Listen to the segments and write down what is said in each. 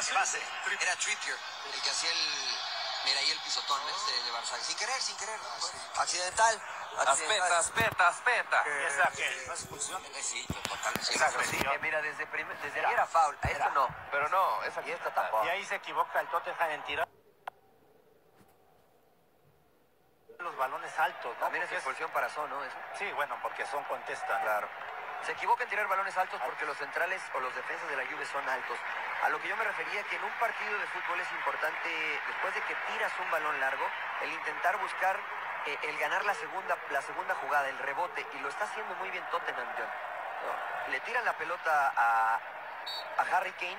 El pase era Trippier el que hacía el... Mira ahí el pisotón de Barça. Sin querer. Accidental. Aspetta. ¿Esa qué? ¿No es expulsión? Sí, totalmente. Exacto, Sí, sí. mira, desde ahí era foul. A esto no. Pero no, esa Y esta tampoco. Y ahí se equivoca el Tottenham en tirar los balones altos, ¿no? También es expulsión para Son, ¿no? Eso. Sí, bueno, porque Son contesta. Claro. Se equivoca en tirar balones altos porque los centrales o los defensas de la Juve son altos. A lo que yo me refería que en un partido de fútbol es importante, después de que tiras un balón largo, el intentar buscar el ganar la segunda jugada, el rebote, y lo está haciendo muy bien Tottenham, John. ¿No? Le tiran la pelota a Harry Kane,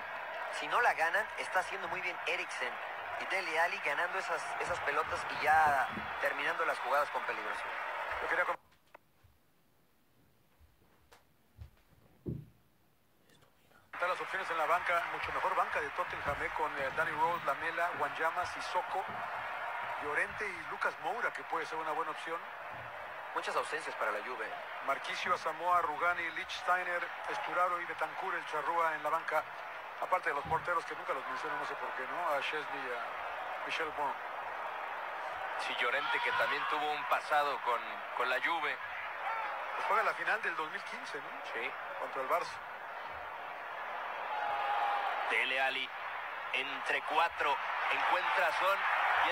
si no la ganan, está haciendo muy bien Eriksen y Dele Alli ganando esas pelotas y ya terminando las jugadas con peligros. Yo quería las opciones en la banca, mucho mejor banca de Tottenham, con Danny Rose, Lamela, Wanyama, Sissoko, Llorente y Lucas Moura, que puede ser una buena opción. Muchas ausencias para la Juve. Marquisio, Asamoah, Rugani, Lichtsteiner, Esturaro y Bentancur, el Charrúa en la banca, aparte de los porteros que nunca los menciono, no sé por qué, ¿no? A Chesney y a Michel Bon. Sí, Llorente, que también tuvo un pasado con la Juve. Pues juega la final del 2015, ¿no? Sí. Contra el Barça. Dele Alli entre 4, encuentra a Son y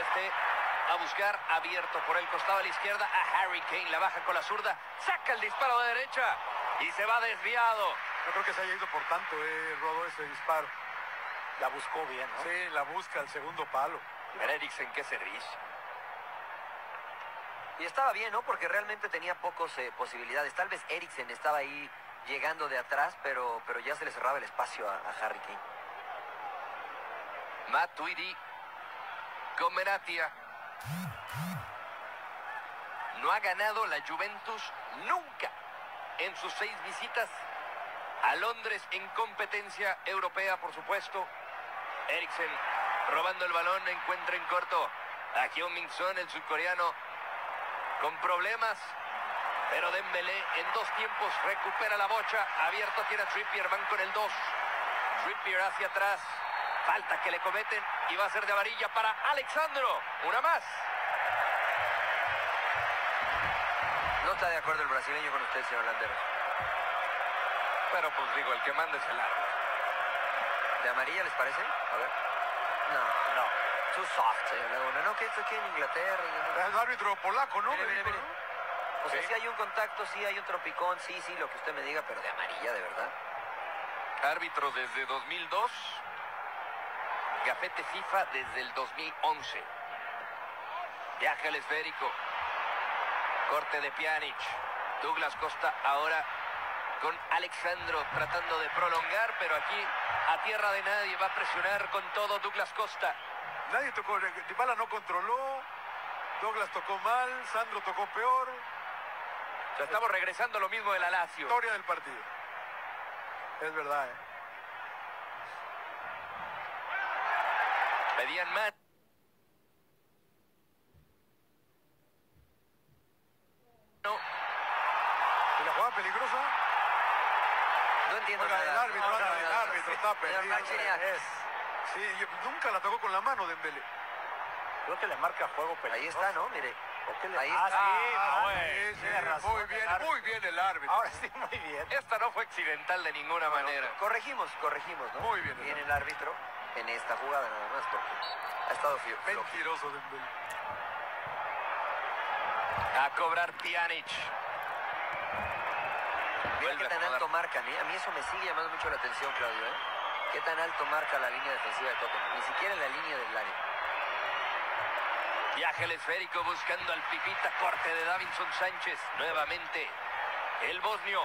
a buscar abierto por el costado a la izquierda a Harry Kane, la baja con la zurda, saca el disparo de derecha y se va desviado. No creo que se haya ido por tanto, Rodó, ese disparo. La buscó bien, ¿no? Sí, la busca el segundo palo. Pero Eriksen, qué servicio. Y estaba bien, ¿no? Porque realmente tenía pocas posibilidades. Tal vez Eriksen estaba ahí llegando de atrás, pero ya se le cerraba el espacio a Harry Kane. Matuidi con Benatia. No ha ganado la Juventus nunca en sus 6 visitas a Londres en competencia europea, por supuesto. Eriksen robando el balón, encuentra en corto a Heung-min Son, el sudcoreano, con problemas, pero Dembélé en 2 tiempos recupera la bocha. Abierto tiene a Trippier, van con el 2. Trippier hacia atrás. Falta que le cometen y va a ser de amarilla para Alexandro. Una más. No está de acuerdo el brasileño con usted, señor Landeros. Pero pues digo, el que manda es el árbitro. ¿De amarilla les parece? A ver. No. Too soft, señor Laguna. No, que esto aquí en Inglaterra. Es el árbitro polaco, ¿no? Mire. O sea, Sí. sí hay un contacto, sí hay un tropicón, sí, lo que usted me diga, pero de amarilla, de verdad. Árbitro desde 2002. Gafete FIFA desde el 2011. Viaje al esférico. Corte de Pjanic. Douglas Costa ahora con Alexandro tratando de prolongar, pero aquí a tierra de nadie va a presionar con todo Douglas Costa. Nadie tocó, Dybala no controló, Douglas tocó mal, Sandro tocó peor. O sea, estamos regresando a lo mismo de la Lazio. Historia del partido. Es verdad, Pedían más. No. ¿Y la jugada peligrosa? No entiendo Oiga, nada. el árbitro está Señor perdido. Manciniak. Sí, nunca la tocó con la mano Dembélé. Creo que le marca juego peligroso. Ahí está, ¿no? Mire. Ahí Ah, está. sí, bueno, tiene razón, muy bien el árbitro. Ahora sí, muy bien. Esta no fue accidental de ninguna manera. Corregimos, ¿no? Muy bien. Bien el árbitro en esta jugada nada más, porque ha estado flojo. Mentiroso Dembélé. A cobrar Pjanic. Mira Vuelve qué a tan acomodar. alto marcan, ¿eh? A mí eso me sigue llamando mucho la atención, Claudio, ¿eh? Qué tan alto marca la línea defensiva de Tottenham. Ni siquiera en la línea del área. Viaje el esférico buscando al Pipita. Corte de Davinson Sánchez. Nuevamente el bosnio.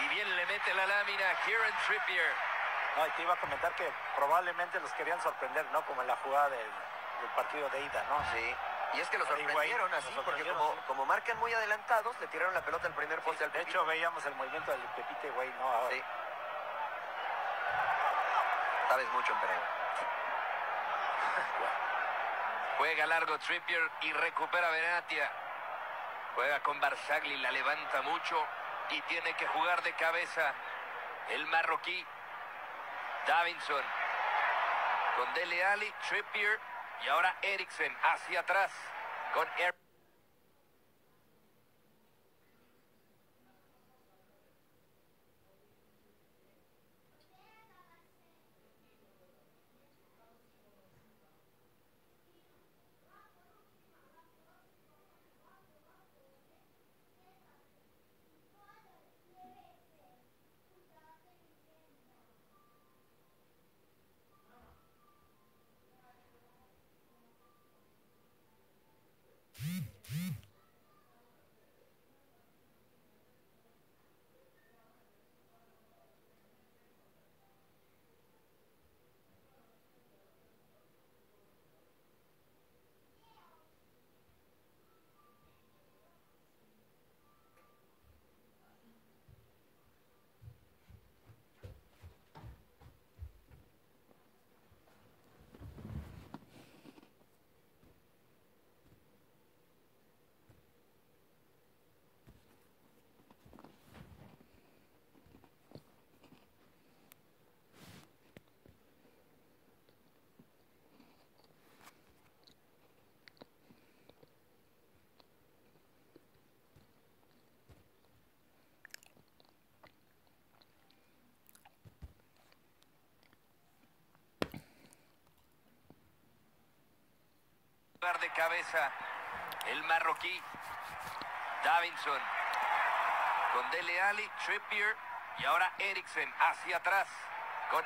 Y bien le mete la lámina a Kieran Trippier. No, y te iba a comentar que probablemente los querían sorprender, ¿no? Como en la jugada del partido de ida, ¿no? Sí. Y es que lo Higuaín, sorprendieron así, lo porque sorprendieron, como marcan muy adelantados, le tiraron la pelota al primer poste al De Pepito. hecho, veíamos el movimiento del Pepite, güey, ¿no? Ahora. Sí. Sabes mucho, emperador. Juega largo Trippier y recupera Benatia. Juega con Barzagli, la levanta mucho y tiene que jugar de cabeza el marroquí. Davinson con Dele Alli, Trippier y ahora Eriksen hacia atrás con de cabeza el marroquí. Davinson con Dele Alli, Trippier y ahora Eriksen hacia atrás con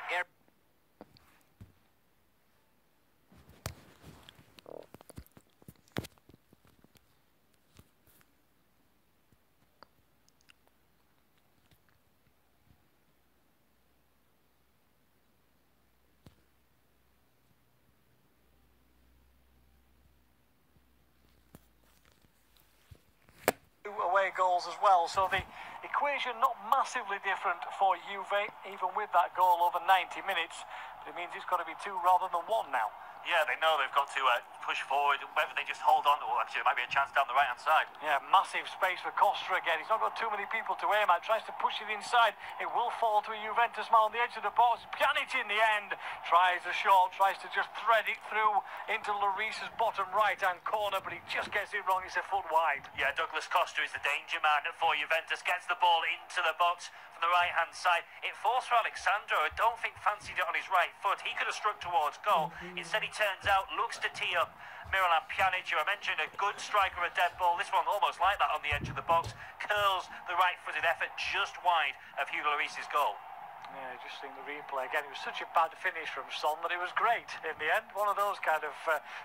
away goals as well, so the equation not massively different for Juve, even with that goal over 90 minutes, but it means it's got to be 2 rather than 1 now. Yeah, they know they've got to push forward. Whether they just hold on, or actually there might be a chance down the right-hand side. Yeah, massive space for Costa again. He's not got too many people to aim at. Tries to push it inside. It will fall to a Juventus man on the edge of the box. Pjanic in the end tries a shot, tries to just thread it through into Lloris's bottom right-hand corner, but he just gets it wrong. It's a foot wide. Yeah, Douglas Costa is the danger man for Juventus. Gets the ball into the box from the right-hand side. It falls for Alexandro. I don't think fancied it on his right foot. He could have struck towards goal. Instead, he turns out, looks to tee up Miralem Pjanic, who I mentioned, a good striker, a dead ball. This one almost like that on the edge of the box. Curls the right-footed effort just wide of Hugo Lloris's goal. Yeah, just seeing the replay again. It was such a bad finish from Son that it was great in the end. One of those kind of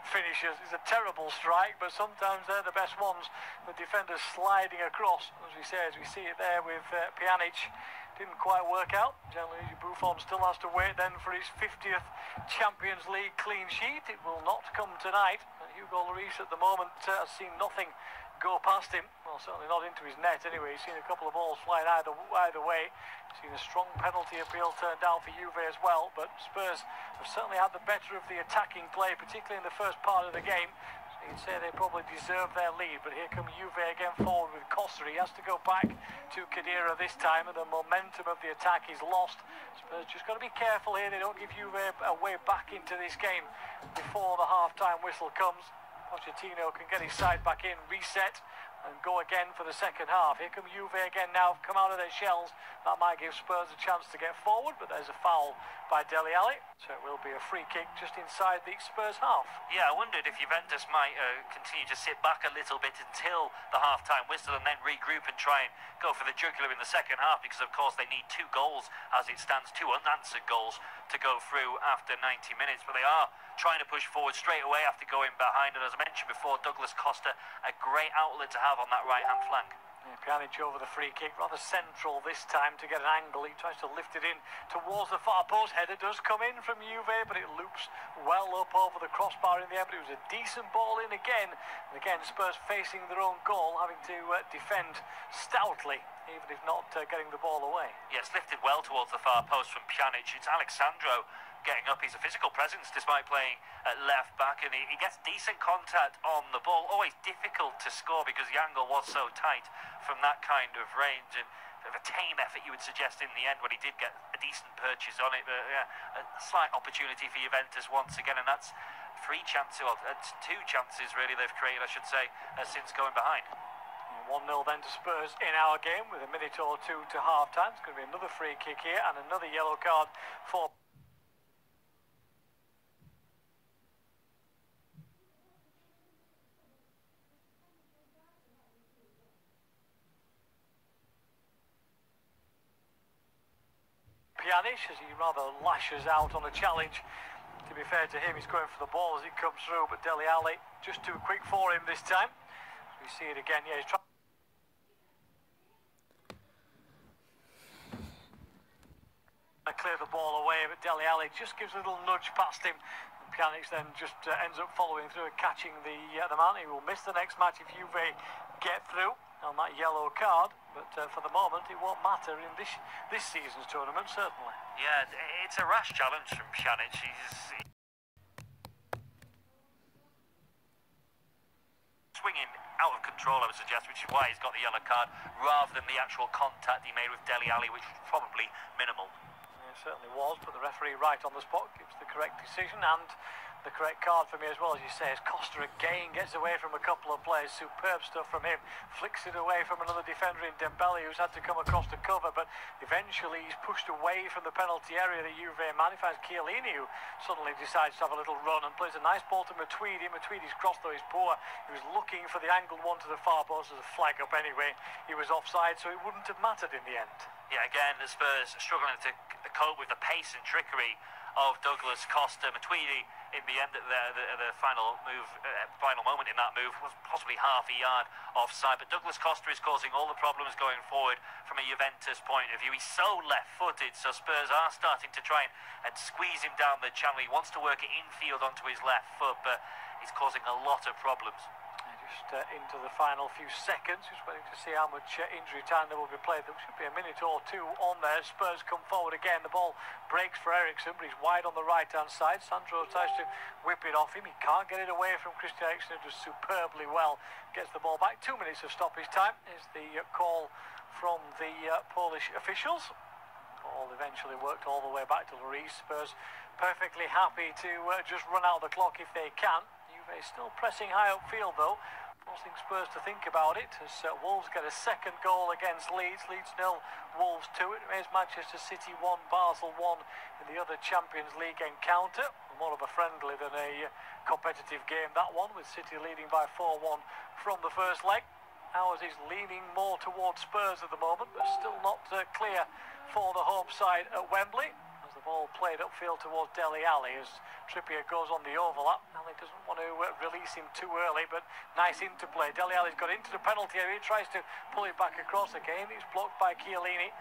finishes. It's a terrible strike, but sometimes they're the best ones. The defenders sliding across, as we say, as we see it there with Pjanic. Didn't quite work out. Gianluigi Buffon still has to wait then for his 50th Champions League clean sheet. It will not come tonight. Hugo Lloris at the moment has seen nothing go past him. Well, certainly not into his net anyway. He's seen a couple of balls flying either way. He's seen a strong penalty appeal turned down for Juve as well. But Spurs have certainly had the better of the attacking play, particularly in the first part of the game. You'd say they probably deserve their lead, but here come Juve again forward with Costa. He has to go back to Khedira this time, and the momentum of the attack is lost. Spurs just got to be careful here. They don't give Juve a way back into this game before the half-time whistle comes. Pochettino can get his side back in, reset, and go again for the second half. Here come Juve again now, come out of their shells. That might give Spurs a chance to get forward, but there's a foul by Dele Alli, so it will be a free kick just inside the Spurs half. Yeah, I wondered if Juventus might continue to sit back a little bit until the half-time whistle and then regroup and try and go for the jugular in the second half, because of course they need 2 goals as it stands, 2 unanswered goals to go through after 90 minutes, but they are trying to push forward straight away after going behind, and as I mentioned before, Douglas Costa, a great outlet to have on that right-hand flank. Yeah, Pjanic over the free kick, rather central this time to get an angle. He tries to lift it in towards the far post. Header does come in from Juve, but it loops well up over the crossbar in the end. But it was a decent ball in again. And again, Spurs facing their own goal, having to defend stoutly, even if not getting the ball away. Yes, lifted well towards the far post from Pjanic. It's Alexandro getting up. He's a physical presence despite playing at left back, and he gets decent contact on the ball. Always difficult to score because the angle was so tight from that kind of range, and a tame effort you would suggest in the end when he did get a decent purchase on it. But yeah, a slight opportunity for Juventus once again, and that's three chances, well, two chances really they've created, I should say, since going behind. 1-0 then to Spurs in our game with a minute or two to half-time. It's going to be another free kick here and another yellow card for... Pjanic, as he rather lashes out on a challenge. To be fair to him, he's going for the ball as it comes through, but Dele Alli just too quick for him this time. We see it again. Yeah, he's trying to clear the ball away, but Dele Alli just gives a little nudge past him. And Pjanic then just ends up following through and catching the man. He will miss the next match if Juve get through on that yellow card, but for the moment it won't matter in this season's tournament, certainly. Yeah, it's a rash challenge from Pjanic. He's swinging out of control, I would suggest, which is why he's got the yellow card rather than the actual contact he made with Dele Alli, which was probably minimal. It certainly was, but the referee right on the spot gives the correct decision and the correct card for me as well, as you say, as Costa again gets away from a couple of players. Superb stuff from him. Flicks it away from another defender in Dembele, who's had to come across to cover, but eventually he's pushed away from the penalty area, the Juve man. He finds Chiellini, who suddenly decides to have a little run and plays a nice ball to Matuidi. Matuidi's cross, though, is poor. He was looking for the angled one to the far post as a flag up anyway. He was offside, so it wouldn't have mattered in the end. Yeah, again, the Spurs struggling to cope with the pace and trickery of Douglas Costa. Matuidi, in the end, the final move, final moment in that move was possibly half a yard offside. But Douglas Costa is causing all the problems going forward from a Juventus point of view. He's so left-footed, so Spurs are starting to try and squeeze him down the channel. He wants to work it infield onto his left foot, but he's causing a lot of problems. Into the final few seconds, just waiting to see how much injury time there will be played. There should be a minute or two on there. Spurs come forward again. The ball breaks for Eriksen, but he's wide on the right-hand side. Sandro tries to whip it off him. He can't get it away from Christian Eriksen, who does superbly well. Gets the ball back. 2 minutes of stoppage time is the call from the Polish officials. Ball eventually worked all the way back to Lloris. Spurs perfectly happy to just run out the clock if they can. Juve is still pressing high upfield, though, forcing Spurs to think about it as Wolves get a second goal against Leeds. Leeds 0, Wolves 2. It remains Manchester City 1, Basel 1 in the other Champions League encounter. More of a friendly than a competitive game, that one, with City leading by 4-1 from the first leg. Ours is leaning more towards Spurs at the moment, but still not clear for the home side at Wembley. As the ball played upfield towards Dele Alli as Trippier goes on the overlap. Alli doesn't want to release him too early, but nice interplay. Dele Alli's got into the penalty area. He tries to pull it back across again. He's blocked by Chiellini.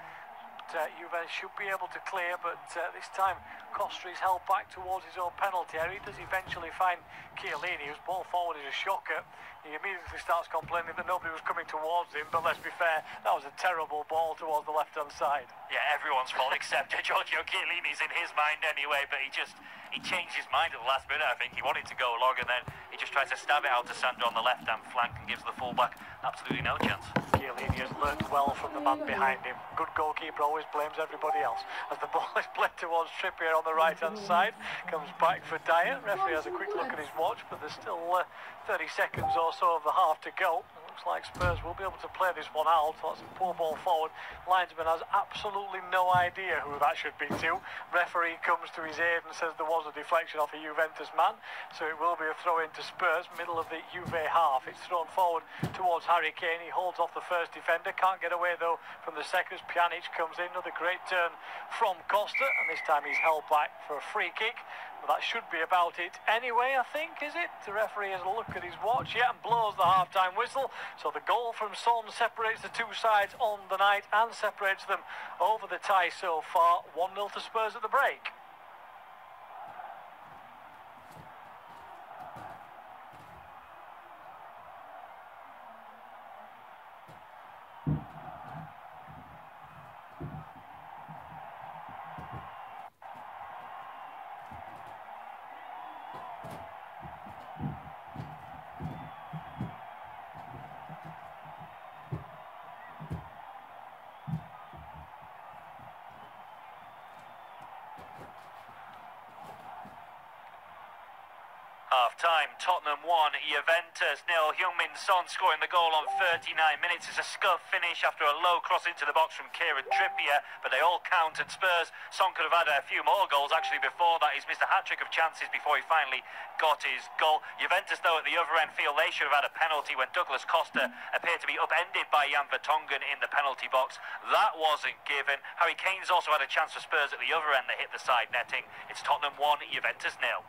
Juve should be able to clear, but this time Costa is held back towards his own penalty area. He does eventually find Chiellini, whose ball forward is a shocker. He immediately starts complaining that nobody was coming towards him, but let's be fair, that was a terrible ball towards the left-hand side. Yeah, everyone's fault except Giorgio Chiellini's in his mind anyway, but he changed his mind at the last minute, I think. He wanted to go long, and then he just tries to stab it out to Sandro on the left-hand flank and gives the full-back absolutely no chance. Chiellini has learnt well from the man behind him. Good goalkeeper always blames everybody else. As the ball is played towards Trippier on the right-hand side, comes back for Dyer. Referee has a quick look at his watch, but there's still 30 seconds or so of the half to go. It looks like Spurs will be able to play this one out. That's a poor ball forward. Linesman has absolutely no idea who that should be to. Referee comes to his aid and says there was a deflection off a Juventus man, so it will be a throw into Spurs, middle of the Juve half. It's thrown forward towards Harry Kane. He holds off the first defender, can't get away though from the second. Pjanic comes in, another great turn from Costa, and this time he's held back for a free kick. But that should be about it anyway, I think, is it? The referee has a look at his watch, yeah, and blows the half-time whistle. So the goal from Son separates the two sides on the night and separates them over the tie so far. 1-0 to Spurs at the break. Half-time, Tottenham 1, Juventus 0. Heung-min Son scoring the goal on 39 minutes. It's a scuff finish after a low cross into the box from Kieran Trippier, but they all count, and Spurs, Son could have had a few more goals actually before that. He's missed a hat-trick of chances before he finally got his goal. Juventus, though, at the other end feel they should have had a penalty when Douglas Costa appeared to be upended by Jan Vertonghen in the penalty box. That wasn't given. Harry Kane's also had a chance for Spurs at the other end that hit the side netting. It's Tottenham 1, Juventus 0.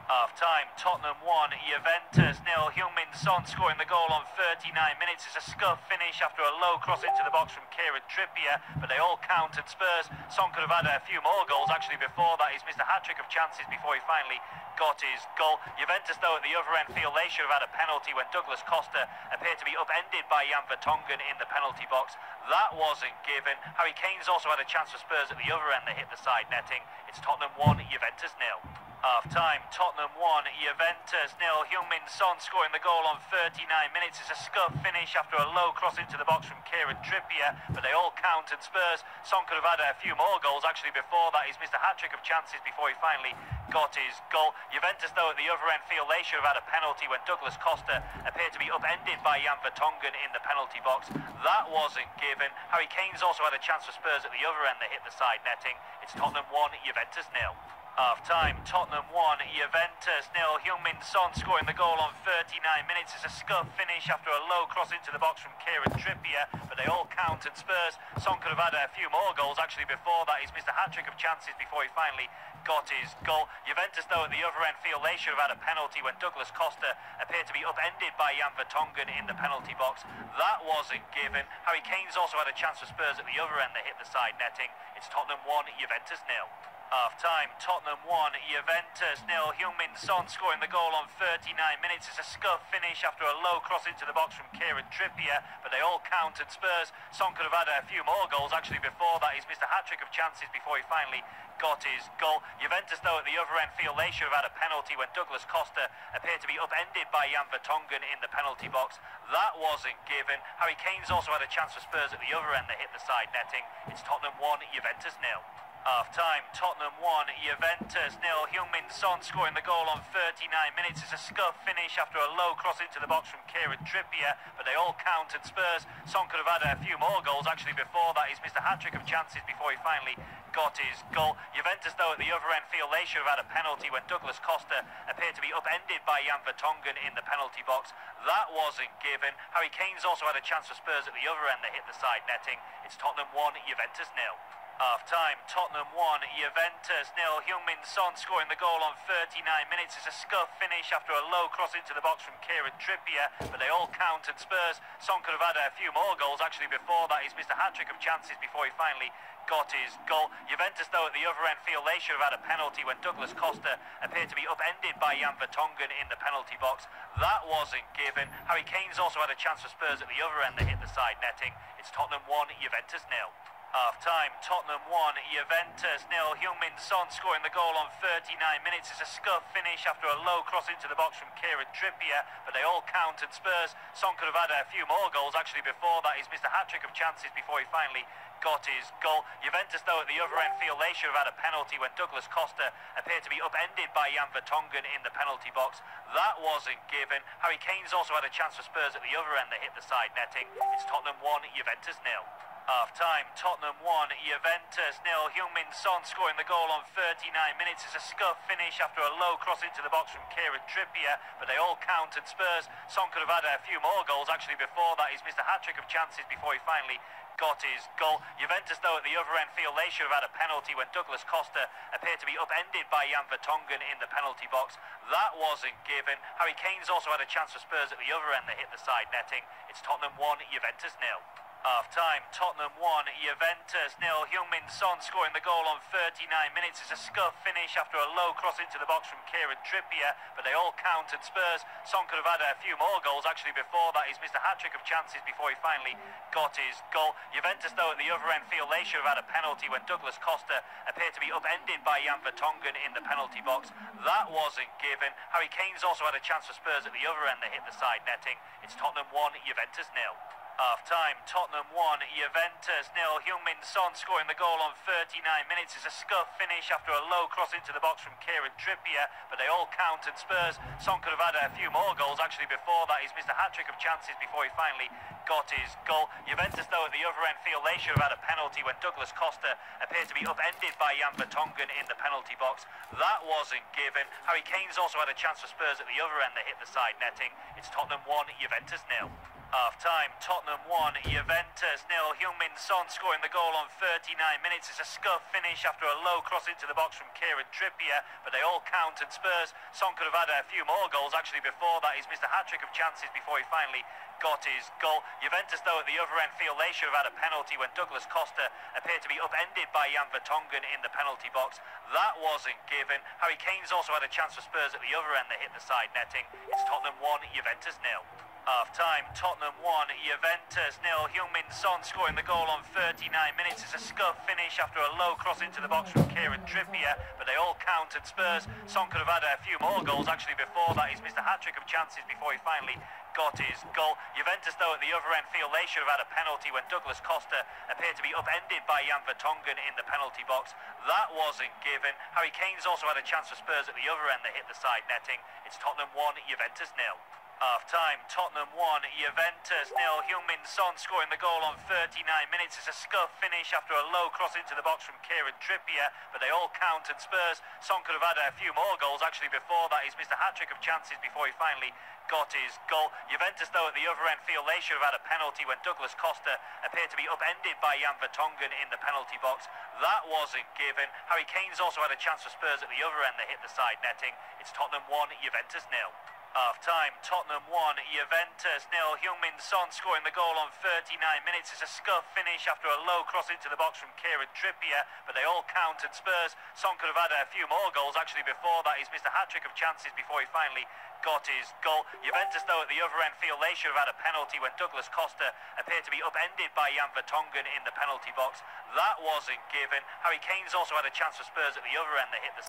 Half-time, Tottenham 1, Juventus 0. Heung-min Son scoring the goal on 39 minutes. It's a scuff finish after a low cross into the box from Kieran Trippier, but they all count, and Spurs, Son could have had a few more goals actually before that. He's missed a hat-trick of chances before he finally got his goal. Juventus, though, at the other end feel they should have had a penalty when Douglas Costa appeared to be upended by Jan Vertonghen in the penalty box. That wasn't given. Harry Kane's also had a chance for Spurs at the other end that hit the side netting. It's Tottenham 1, Juventus 0. Half-time, Tottenham 1, Juventus 0. Heung-min Son scoring the goal on 39 minutes. It's a scuff finish after a low cross into the box from Kieran Trippier, but they all count, and Spurs, Son could have had a few more goals actually before that. He's missed a hat-trick of chances before he finally got his goal. Juventus, though, at the other end feel they should have had a penalty when Douglas Costa appeared to be upended by Jan Vertonghen in the penalty box. That wasn't given. Harry Kane's also had a chance for Spurs at the other end that hit the side netting. It's Tottenham 1, Juventus 0. Half-time, Tottenham 1, Juventus 0. Heung-min Son scoring the goal on 39 minutes. It's a scuff finish after a low cross into the box from Kieran Trippier, but they all count, and Spurs, Son could have had a few more goals actually before that. He's missed a hat-trick of chances before he finally got his goal. Juventus, though, at the other end feel they should have had a penalty when Douglas Costa appeared to be upended by Jan Vertonghen in the penalty box. That wasn't given. Harry Kane's also had a chance for Spurs at the other end that hit the side netting. It's Tottenham 1, Juventus 0. Half-time, Tottenham 1, Juventus 0. Heung-min Son scoring the goal on 39 minutes. It's a scuff finish after a low cross into the box from Kieran Trippier, but they all count, and Spurs, Son could have had a few more goals actually before that. He's missed a hat-trick of chances before he finally got his goal. Juventus, though, at the other end feel they should have had a penalty when Douglas Costa appeared to be upended by Jan Vertonghen in the penalty box. That wasn't given. Harry Kane's also had a chance for Spurs at the other end that hit the side netting. It's Tottenham 1, Juventus 0. Half-time, Tottenham 1, Juventus 0. Heung-min Son scoring the goal on 39 minutes. It's a scuff finish after a low cross into the box from Kieran Trippier, but they all count, and Spurs, Son could have had a few more goals actually before that. He's missed a hat-trick of chances before he finally got his goal. Juventus, though, at the other end feel they should have had a penalty when Douglas Costa appeared to be upended by Jan Vertonghen in the penalty box. That wasn't given. Harry Kane's also had a chance for Spurs at the other end that hit the side netting. It's Tottenham 1, Juventus 0. Half-time, Tottenham 1, Juventus 0. Heung-min Son scoring the goal on 39 minutes. It's a scuff finish after a low cross into the box from Kieran Trippier, but they all count, and Spurs, Son could have had a few more goals actually before that. He's missed a hat-trick of chances before he finally got his goal. Juventus, though, at the other end feel they should have had a penalty when Douglas Costa appeared to be upended by Jan Vertonghen in the penalty box. That wasn't given. Harry Kane's also had a chance for Spurs at the other end that hit the side netting. It's Tottenham 1, Juventus 0. Half-time, Tottenham 1, Juventus 0. Heung-min Son scoring the goal on 39 minutes. It's a scuff finish after a low cross into the box from Kieran Trippier, but they all count, and Spurs, Son could have had a few more goals actually before that. He's missed a hat-trick of chances before he finally got his goal. Juventus, though, at the other end feel they should have had a penalty when Douglas Costa appeared to be upended by Jan Vertonghen in the penalty box. That wasn't given. Harry Kane's also had a chance for Spurs at the other end that hit the side netting. It's Tottenham 1, Juventus 0. Half-time, Tottenham 1, Juventus 0. Heung-min Son scoring the goal on 39 minutes. It's a scuff finish after a low cross into the box from Kieran Trippier, but they all count, and Spurs, Son could have had a few more goals actually before that. He's missed a hat-trick of chances before he finally got his goal. Juventus, though, at the other end feel they should have had a penalty when Douglas Costa appeared to be upended by Jan Vertonghen in the penalty box. That wasn't given. Harry Kane's also had a chance for Spurs at the other end that hit the side netting. It's Tottenham 1, Juventus 0. Half-time, Tottenham 1, Juventus 0. Heung-min Son scoring the goal on 39 minutes. It's a scuff finish after a low cross into the box from Kieran Trippier, but they all count, and Spurs, Son could have had a few more goals actually before that. He's missed a hat-trick of chances before he finally got his goal. Juventus, though, at the other end feel they should have had a penalty when Douglas Costa appeared to be upended by Jan Vertonghen in the penalty box. That wasn't given. Harry Kane's also had a chance for Spurs at the other end that hit the side netting. It's Tottenham 1, Juventus 0. Half-time, Tottenham 1, Juventus 0. Heung-min Son scoring the goal on 39 minutes. It's a scuff finish after a low cross into the box from Kieran Trippier, but they all count, and Spurs, Son could have had a few more goals actually before that. He's missed a hat-trick of chances before he finally got his goal. Juventus, though, at the other end feel they should have had a penalty when Douglas Costa appeared to be upended by Jan Vertonghen in the penalty box. That wasn't given. Harry Kane's also had a chance for Spurs at the other end that hit the side netting. It's Tottenham 1, Juventus 0. Half-time, Tottenham 1, Juventus 0. Heung-min Son scoring the goal on 39 minutes. It's a scuff finish after a low cross into the box from Kieran Trippier, but they all count, and Spurs, Son could have had a few more goals actually before that. He's missed a hat-trick of chances before he finally got his goal. Juventus, though, at the other end feel they should have had a penalty when Douglas Costa appeared to be upended by Jan Vertonghen in the penalty box. That wasn't given. Harry Kane's also had a chance for Spurs at the other end that hit the side netting. It's Tottenham 1, Juventus 0. Half-time, Tottenham 1, Juventus 0. Heung-min Son scoring the goal on 39 minutes. It's a scuff finish after a low cross into the box from Kieran Trippier, but they all count, and Spurs, Son could have had a few more goals actually before that. He's missed a hat-trick of chances before he finally got his goal. Juventus, though, at the other end feel they should have had a penalty when Douglas Costa appeared to be upended by Jan Vertonghen in the penalty box. That wasn't given. Harry Kane's also had a chance for Spurs at the other end that hit the side netting. It's Tottenham 1, Juventus 0. Half-time, Tottenham 1, Juventus 0. Heung-min Son scoring the goal on 39 minutes. It's a scuff finish after a low cross into the box from Kieran Trippier, but they all count, and Spurs, Son could have had a few more goals actually before that. He's missed a hat-trick of chances before he finally got his goal. Juventus, though, at the other end feel they should have had a penalty when Douglas Costa appeared to be upended by Jan Vertonghen in the penalty box. That wasn't given. Harry Kane's also had a chance for Spurs at the other end that hit the side netting. It's Tottenham 1, Juventus 0. Half-time, Tottenham 1, Juventus 0. Heung-min Son scoring the goal on 39 minutes. It's a scuff finish after a low cross into the box from Kieran Trippier, but they all count, and Spurs, Son could have had a few more goals actually before that. He's missed a hat-trick of chances before he finally got his goal. Juventus, though, at the other end feel they should have had a penalty when Douglas Costa appeared to be upended by Jan Vertonghen in the penalty box. That wasn't given. Harry Kane's also had a chance for Spurs at the other end that hit the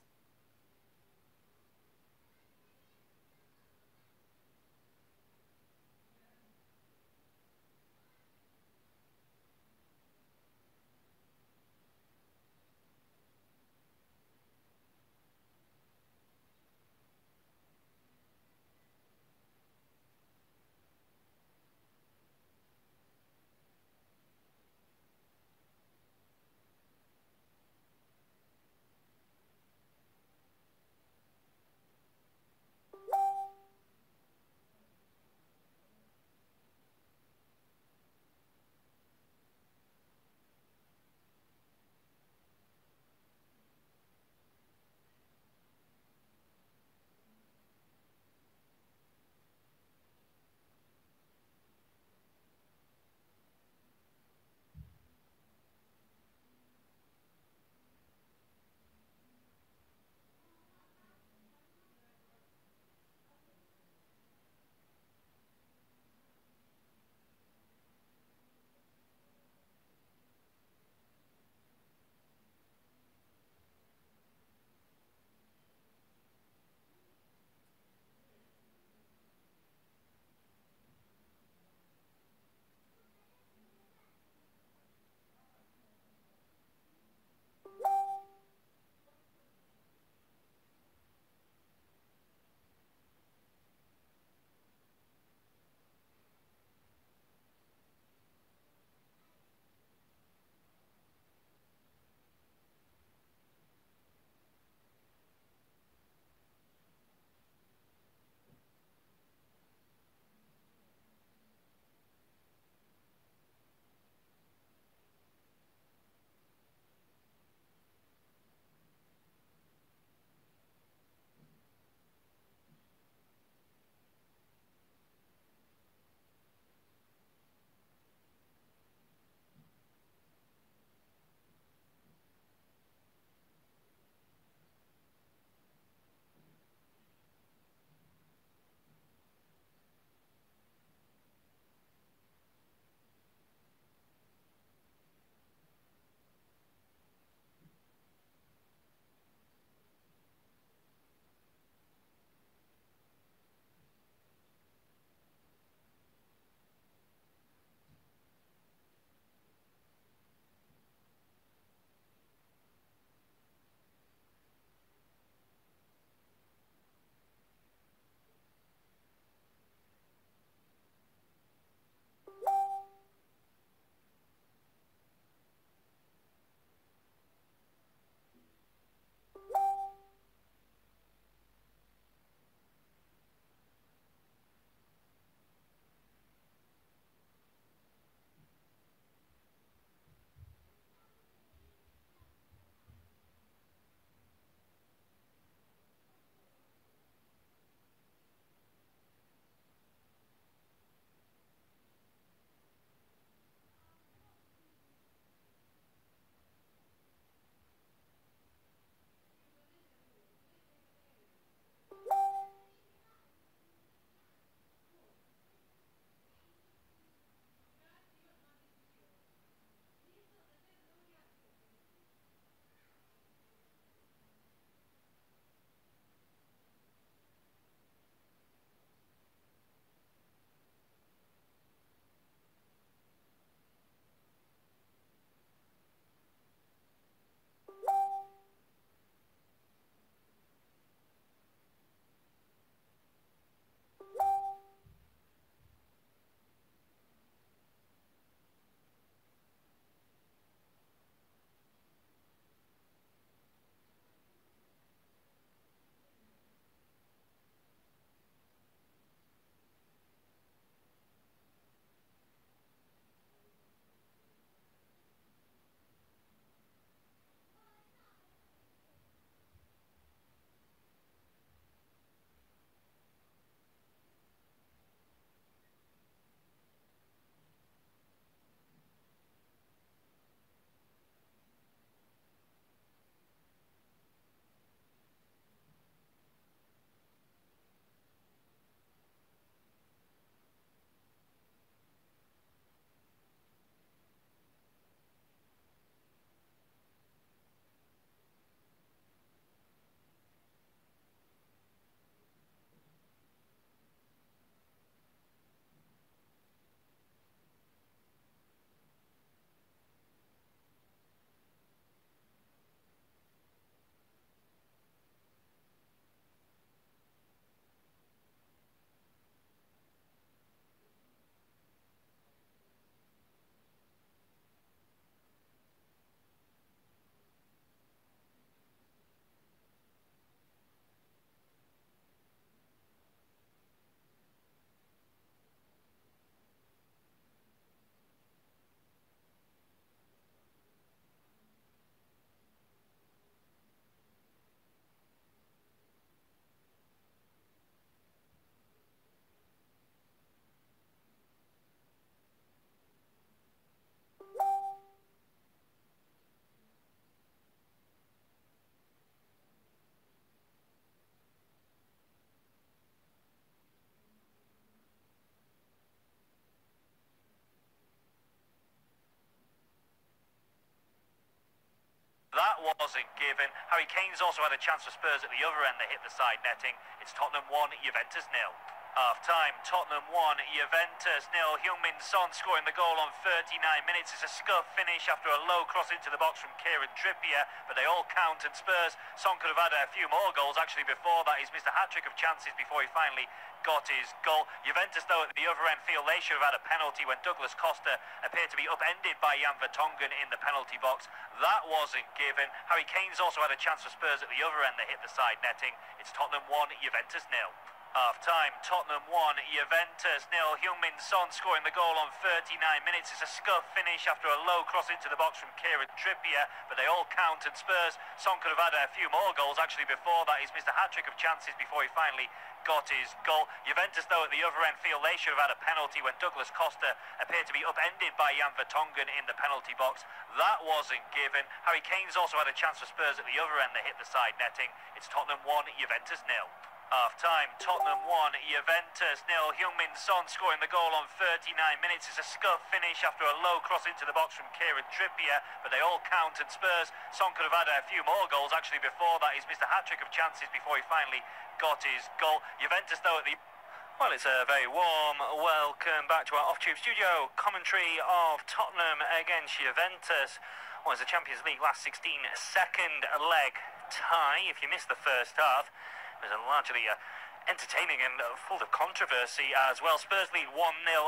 That wasn't given. Harry Kane's also had a chance for Spurs at the other end. They hit the side netting. It's Tottenham 1, Juventus 0. Half-time, Tottenham 1, Juventus 0. Heung-min Son scoring the goal on 39 minutes. It's a scuff finish after a low cross into the box from Kieran Trippier, but they all count, and Spurs, Son could have had a few more goals actually before that. He's missed a hat-trick of chances before he finally got his goal. Juventus, though, at the other end feel they should have had a penalty when Douglas Costa appeared to be upended by Jan Vertonghen in the penalty box. That wasn't given. Harry Kane's also had a chance for Spurs at the other end. They hit the side netting. It's Tottenham 1, Juventus 0. Half-time, Tottenham 1, Juventus 0. Heung-min Son scoring the goal on 39 minutes. It's a scuff finish after a low cross into the box from Kieran Trippier, but they all count, and Spurs, Son could have had a few more goals actually before that. He's missed a hat-trick of chances before he finally got his goal. Juventus, though, at the other end feel they should have had a penalty when Douglas Costa appeared to be upended by Jan Vertonghen in the penalty box. That wasn't given. Harry Kane's also had a chance for Spurs at the other end. They hit the side netting. It's Tottenham 1, Juventus 0. Half-time, Tottenham 1, Juventus 0. Heung-min Son scoring the goal on 39 minutes. It's a scuff finish after a low cross into the box from Kieran Trippier, but they all count, and Spurs, Son could have had a few more goals actually before that. He's missed a hat-trick of chances before he finally got his goal. Juventus, though, at the... Well, it's a very warm welcome back to our off-tube studio commentary of Tottenham against Juventus. Well, it's the Champions League last 16 second leg tie. If you missed the first half, it was largely entertaining and full of controversy as well. Spurs lead 1-0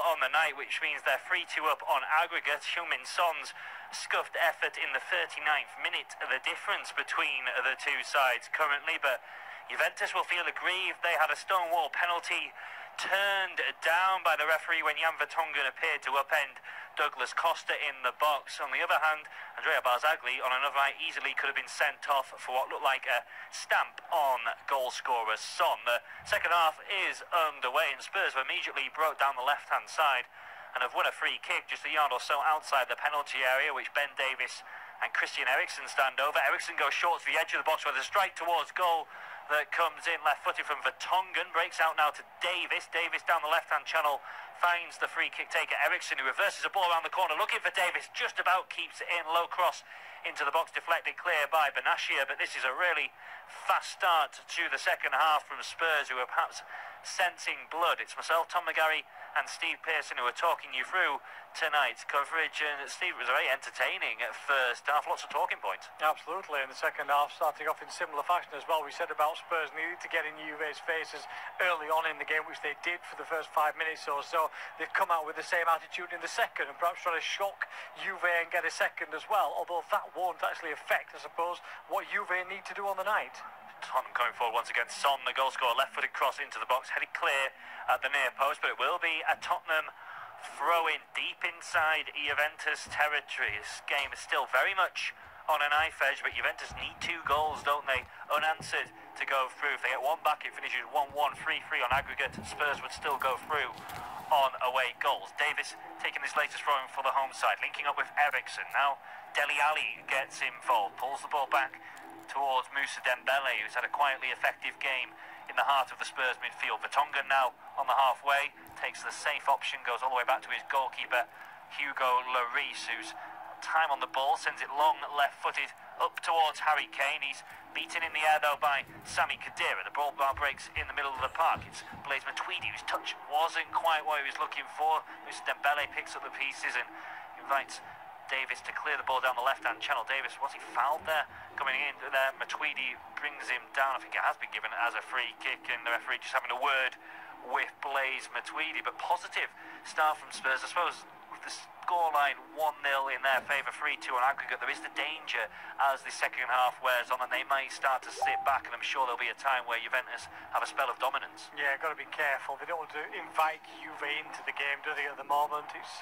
on the night, which means they're 3-2 up on aggregate. Heung-min Son's scuffed effort in the 39th minute, the difference between the two sides currently, but Juventus will feel aggrieved. They had a stonewall penalty turned down by the referee when Jan Vertonghen appeared to upend Douglas Costa in the box. On the other hand, Andrea Barzagli on another night easily could have been sent off for what looked like a stamp on goal scorer Son. The second half is underway, and Spurs have immediately broke down the left-hand side and have won a free kick just a yard or so outside the penalty area, which Ben Davies and Christian Eriksen stand over. Eriksen goes short to the edge of the box with a strike towards goal that comes in left-footed from Vertonghen. Breaks out now to Davies. Davies down the left-hand channel finds the free kick taker Eriksen, who reverses a ball around the corner, looking for Davies, just about keeps it in. Low cross into the box, deflected clear by Benashir, but this is a really fast start to the second half from Spurs, who are perhaps sensing blood. It's myself, Tom McGarry, and Steve Pearson who are talking you through tonight's coverage, and Steve, was very entertaining at first half, lots of talking points. Absolutely, and the second half starting off in similar fashion as well. We said about Spurs needed to get in Juve's faces early on in the game, which they did for the first 5 minutes or so. They've come out with the same attitude in the second, and perhaps trying to shock Juve and get a second as well, although that won't actually affect, I suppose, what Juve need to do on the night. Tottenham coming forward once again. Son, the goal scorer, left-footed cross into the box, headed clear at the near post, but it will be a Tottenham throw-in deep inside Juventus territory. This game is still very much on a knife edge, but Juventus need 2 goals, don't they, unanswered, to go through. If they get one back, it finishes 1-1, 3-3 on aggregate. Spurs would still go through on away goals. Davies taking his latest throw-in for the home side, linking up with Eriksen. Now Dele Alli gets involved, pulls the ball back towards Moussa Dembele, who's had a quietly effective game in the heart of the Spurs midfield. Vertonghen now on the halfway, takes the safe option, goes all the way back to his goalkeeper, Hugo Lloris, whose time on the ball sends it long left-footed up towards Harry Kane. He's beaten in the air, though, by Sami Khedira. The ball breaks in the middle of the park. It's Blaise Matuidi, whose touch wasn't quite what he was looking for. Moussa Dembele picks up the pieces and invites Davies to clear the ball down the left-hand channel. Davies, was he fouled there? Coming in there, Matuidi brings him down. I think it has been given as a free kick, and the referee just having a word with Blaise Matuidi. But positive start from Spurs, I suppose, with the scoreline 1-0 in their favour, 3-2 on aggregate. There is the danger as the second half wears on, and they might start to sit back, and I'm sure there'll be a time where Juventus have a spell of dominance. Yeah, got to be careful. They don't want to invite Juve into the game, do they, at the moment? It's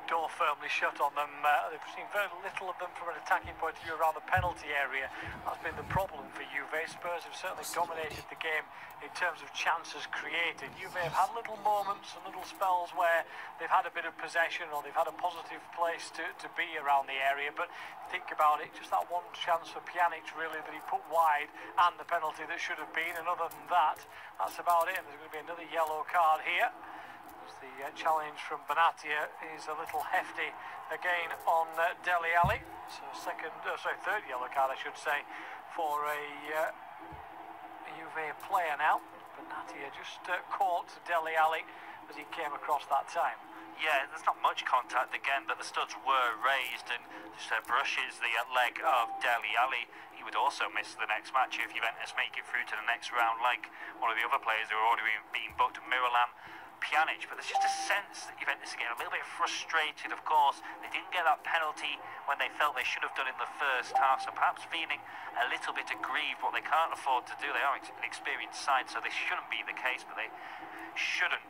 door firmly shut on them. They've seen very little of them from an attacking point of view around the penalty area. That's been the problem for Juve. Spurs have certainly dominated the game in terms of chances created. Juve have had little moments and little spells where they've had a bit of possession, or they've had a positive place to be around the area, but think about it, just that one chance for Pjanic really that he put wide, and the penalty that should have been, and other than that, that's about it. And there's going to be another yellow card here. The challenge from Benatia is a little hefty again on Dele Alli. So third yellow card, I should say, for a Juve player now. Benatia just caught Dele Alli as he came across that time. Yeah, there's not much contact again, but the studs were raised and just brushes the leg of Dele Alli. He would also miss the next match if Juventus make it through to the next round, like one of the other players who are already being booked, Miralem Pjanic. But there's just a sense that Juventus are getting a little bit frustrated. Of course, they didn't get that penalty when they felt they should have done in the first half, so perhaps feeling a little bit aggrieved. What they can't afford to do, they are an experienced side, so this shouldn't be the case, but they shouldn't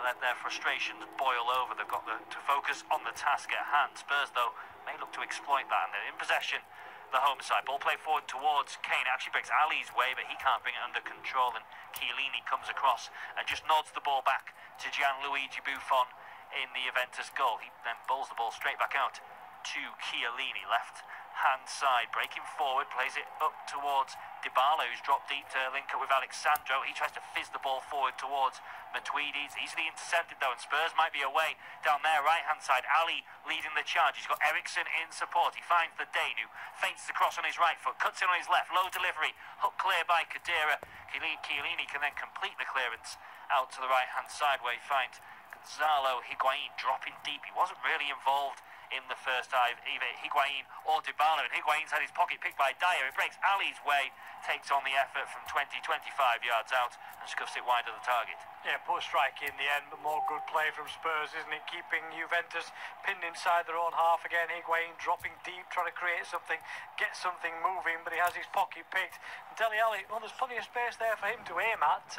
let their frustrations boil over. They've got to focus on the task at hand. Spurs, though, may look to exploit that, and they're in possession. The home side. Ball play forward towards Kane. It actually breaks Ali's way, but he can't bring it under control, and Chiellini comes across and just nods the ball back to Gianluigi Buffon in the Juventus goal. He then bowls the ball straight back out to Chiellini, left hand side, breaking forward, plays it up towards Dybala, who's dropped deep to link up with Alexandro. He tries to fizz the ball forward towards Matuides, easily intercepted though, and Spurs might be away down there right hand side. Ali leading the charge. He's got Ericsson in support. He finds the Dane, who feints the cross on his right foot, cuts in on his left, low delivery, hook clear by Khedira. Chiellini can then complete the clearance out to the right hand side, where he finds Gonzalo Higuain dropping deep. He wasn't really involved in the first half, either Higuain or Dybala, and Higuain's had his pocket picked by Dyer. It breaks Ali's way, takes on the effort from 20-25 yards out and scuffs it wide of the target. Yeah, poor strike in the end, but more good play from Spurs, isn't it? Keeping Juventus pinned inside their own half again. Higuain dropping deep, trying to create something, get something moving, but he has his pocket picked. Dele Alli, well, there's plenty of space there for him to aim at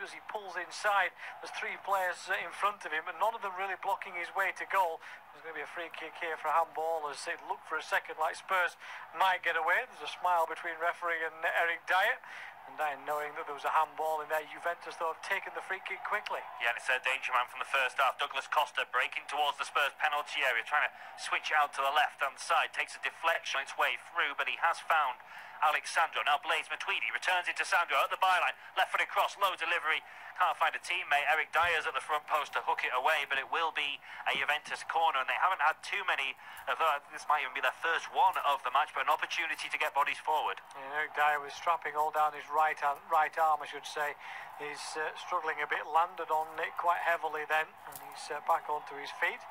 as he pulls inside. There's three players in front of him, but none of them really blocking his way to goal. There's going to be a free kick here for a handball, as it looked for a second like Spurs might get away. There's a smile between referee and Eric Dyer. And Dyer, knowing that there was a handball in there, Juventus, though, have taken the free kick quickly. Yeah, and it's a danger man from the first half. Douglas Costa breaking towards the Spurs penalty area, trying to switch out to the left-hand side. Takes a deflection on its way through, but he has found Alexandro. Now Blaise Matuidi returns it to Sandro at the byline. Left-footed cross, low delivery. Can't find a teammate. Eric Dyer's at the front post to hook it away, but it will be a Juventus corner, and they haven't had too many of this might even be their first one of the match, but an opportunity to get bodies forward. Yeah, Eric Dyer was strapping all down his right arm, I should say. He's struggling a bit, landed on it quite heavily then, and he's back onto his feet.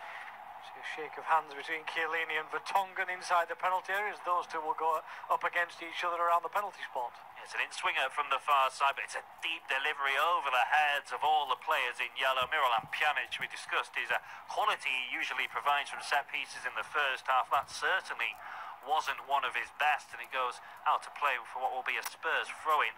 A shake of hands between Chiellini and Vertonghen inside the penalty area, as those two will go up against each other around the penalty spot. It's an in-swinger from the far side, but it's a deep delivery over the heads of all the players in yellow. Miralem Pjanic, we discussed, is a quality he usually provides from set pieces in the first half. That certainly wasn't one of his best, and it goes out to play for what will be a Spurs throw-in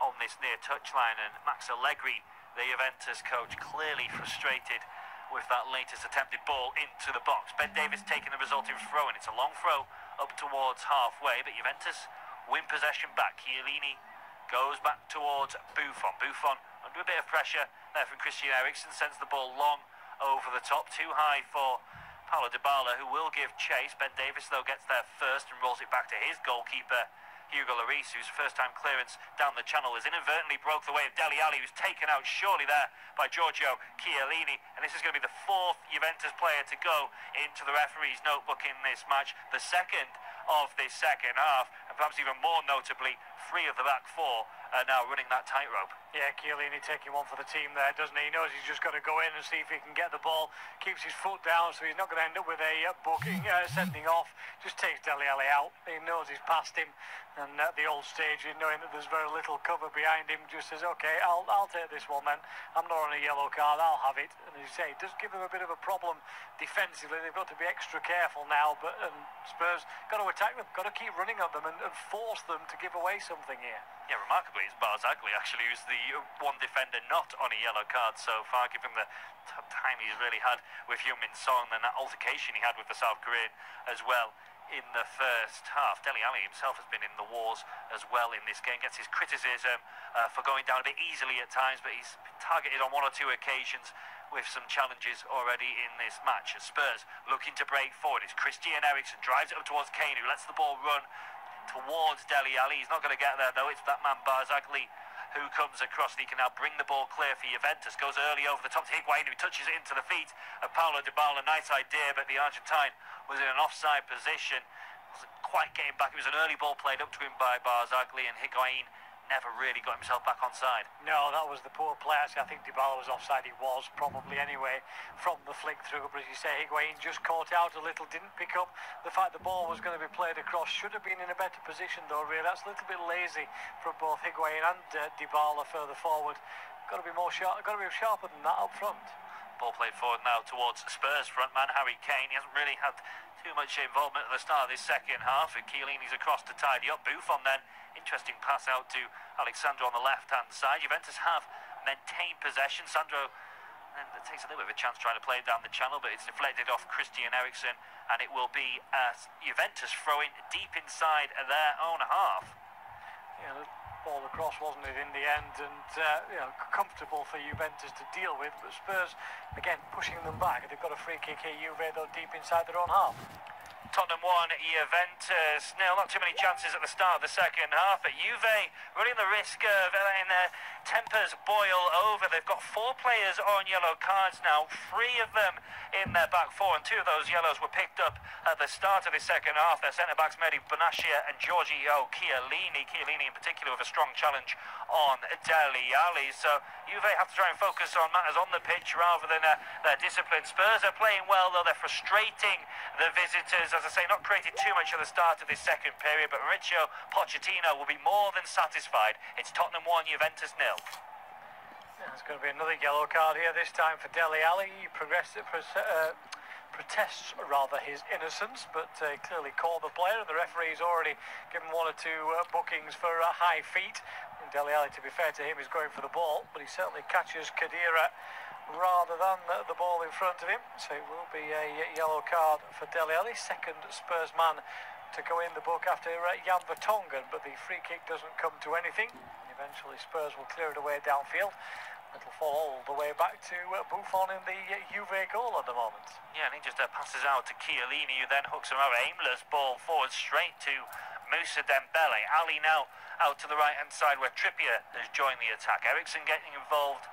on this near touchline. And Max Allegri, the Juventus coach, clearly frustrated with that latest attempted ball into the box. Ben Davies taking the resulting throw, and it's a long throw up towards halfway, but Juventus win possession back. Chiellini goes back towards Buffon. Buffon under a bit of pressure there from Christian Eriksen, sends the ball long over the top, too high for Paulo Dybala, who will give chase. Ben Davies, though, gets there first and rolls it back to his goalkeeper, Hugo Lloris, whose first-time clearance down the channel has inadvertently broke the way of Dele Alli, who's taken out surely there by Giorgio Chiellini. And this is going to be the fourth Juventus player to go into the referee's notebook in this match, the second of this second half, and perhaps even more notably, three of the back four are now running that tightrope. Yeah, Chiellini taking one for the team there, doesn't he? He knows he's just got to go in and see if he can get the ball. Keeps his foot down, so he's not going to end up with a booking, sending off. Just takes Dele Alli out. He knows he's past him, and at the old stage, knowing that there's very little cover behind him, just says, okay, I'll take this one then. I'm not on a yellow card, I'll have it. And as you say, it does give them a bit of a problem defensively. They've got to be extra careful now, but Spurs got to attack them, got to keep running at them and force them to give away something here. Yeah, remarkably, it's Barzagli actually who's the one defender not on a yellow card so far, given the time he's really had with Heung-min Son and that altercation he had with the South Korean as well in the first half. Dele Alli himself has been in the wars as well in this game, gets his criticism for going down a bit easily at times, but he's been targeted on one or two occasions with some challenges already in this match. Spurs looking to break forward. It's Christian Eriksen, drives it up towards Kane, who lets the ball run towards Dele Alli. He's not going to get there though. It's that man Barzagli who comes across, and he can now bring the ball clear for Juventus. Goes early over the top to Higuain, who touches it into the feet of Paulo Dybala. Nice idea, but the Argentine was in an offside position. Wasn't quite getting back. It was an early ball played up to him by Barzagli, and Higuain never really got himself back onside. No, that was the poor play. I think Dybala was offside. He was probably anyway from the flick through, but as you say, Higuain just caught out a little, didn't pick up the fact the ball was going to be played across. Should have been in a better position though, really. That's a little bit lazy from both Higuain and Dybala further forward. Got to be more sharp. Got to be sharper than that up front. Ball played forward now towards Spurs frontman Harry Kane. He hasn't really had too much involvement at the start of this second half. Chiellini's across to tidy up. Buffon then, interesting pass out to Alexandro on the left-hand side. Juventus have maintained possession. Sandro then takes a little bit of a chance trying to play it down the channel, but it's deflected off Christian Eriksen, and it will be Juventus throwing deep inside their own half. Yeah, the ball across, wasn't it, in the end, and comfortable for Juventus to deal with, but Spurs again pushing them back. They've got a free kick here, Juve though, deep inside their own half. Tottenham 1, Juventus 0. Not too many chances at the start of the second half, but Juve running the risk of letting their tempers boil over. They've got 4 players on yellow cards now, 3 of them in their back 4, and 2 of those yellows were picked up at the start of the second half. Their centre-backs, Mehdi Benatia and Giorgio Chiellini. Chiellini in particular with a strong challenge on Dele Alli. So Juve have to try and focus on matters on the pitch rather than their discipline. Spurs are playing well, though. They're frustrating the visitors. As I say, not created too much at the start of this second period, but Mauricio Pochettino will be more than satisfied. It's Tottenham 1, Juventus 0. There's going to be another yellow card here, this time for Dele Alli. He protests his innocence, but clearly called the player, and the referee's already given 1 or 2 bookings for high feet. And Dele Alli, to be fair to him, is going for the ball, but he certainly catches Khedira rather than the ball in front of him. So it will be a yellow card for Dele Alli, second Spurs man to go in the book after Jan Vertonghen, but the free kick doesn't come to anything. Eventually Spurs will clear it away downfield. It'll fall all the way back to Buffon in the Juve goal at the moment. Yeah, and he just passes out to Chiellini, who then hooks him over. Aimless ball forward straight to Moussa Dembele. Ali now out to the right-hand side where Trippier has joined the attack. Eriksen getting involved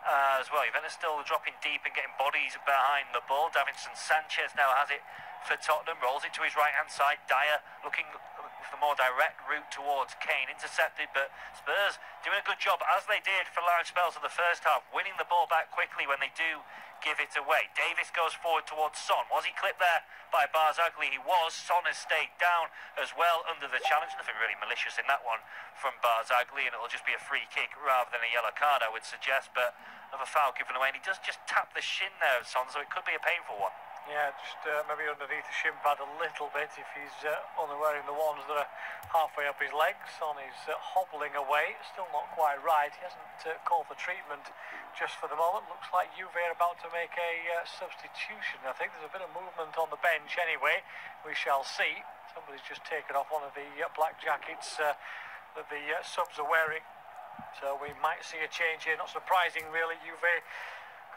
as well. Juventus still dropping deep and getting bodies behind the ball. Davinson Sanchez now has it for Tottenham, rolls it to his right-hand side. Dyer looking for the more direct route towards Kane, intercepted, but Spurs doing a good job, as they did for large spells of the first half, winning the ball back quickly when they do give it away. Davis goes forward towards Son. Was he clipped there by Barzagli? He was. Son has stayed down as well under the challenge. Nothing really malicious in that one from Barzagli, and it'll just be a free kick rather than a yellow card, I would suggest, but another foul given away, and he does just tap the shin there of Son, so it could be a painful one. Yeah, just maybe underneath the shin pad a little bit if he's only wearing the ones that are halfway up his legs. Son is hobbling away, still not quite right. He hasn't called for treatment just for the moment. Looks like Juve are about to make a substitution. I think there's a bit of movement on the bench anyway. We shall see. Somebody's just taken off one of the black jackets that the subs are wearing. So we might see a change here. Not surprising really. Juve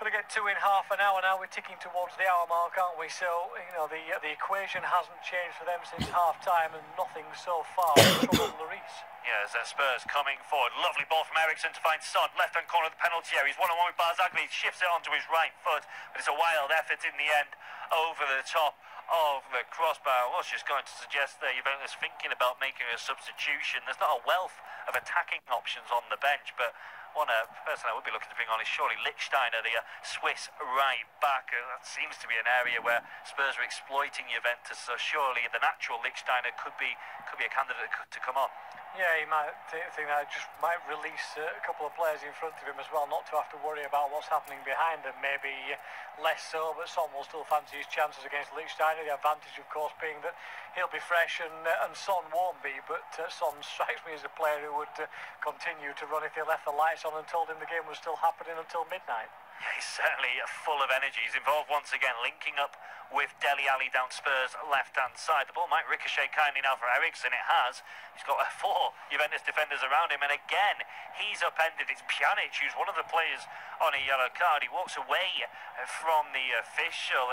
going to get 2 in half an hour now. We're ticking towards the hour mark, aren't we? So, you know, the equation hasn't changed for them since half-time, and nothing so far. Trouble Lloris. Yeah, there's Spurs coming forward. Lovely ball from Eriksen to find Son. Left-hand corner of the penalty area. He's one-on-one with Barzagli. He shifts it onto his right foot, but it's a wild effort in the end over the top of the crossbar. I was just going to suggest that Juventus thinking about making a substitution. There's not a wealth of attacking options on the bench, but one person I would be looking to bring on is surely Lichtsteiner, the Swiss right back. That seems to be an area where Spurs are exploiting Juventus, so surely the natural Lichtsteiner could be a candidate to come on. Yeah, he might think that just might release a couple of players in front of him as well, not to have to worry about what's happening behind them. Maybe less so, but Son will still fancy his chances against Lichtsteiner. The advantage, of course, being that he'll be fresh and Son won't be. But Son strikes me as a player who would continue to run if they left the lights on and told him the game was still happening until midnight. Yeah, he's certainly full of energy. He's involved once again, linking up with Dele Alli down Spurs' left-hand side. The ball might ricochet kindly now for Eriksen. It has. He's got 4 Juventus defenders around him, and again, he's upended. It's Pjanic, who's one of the players on a yellow card. He walks away from the official.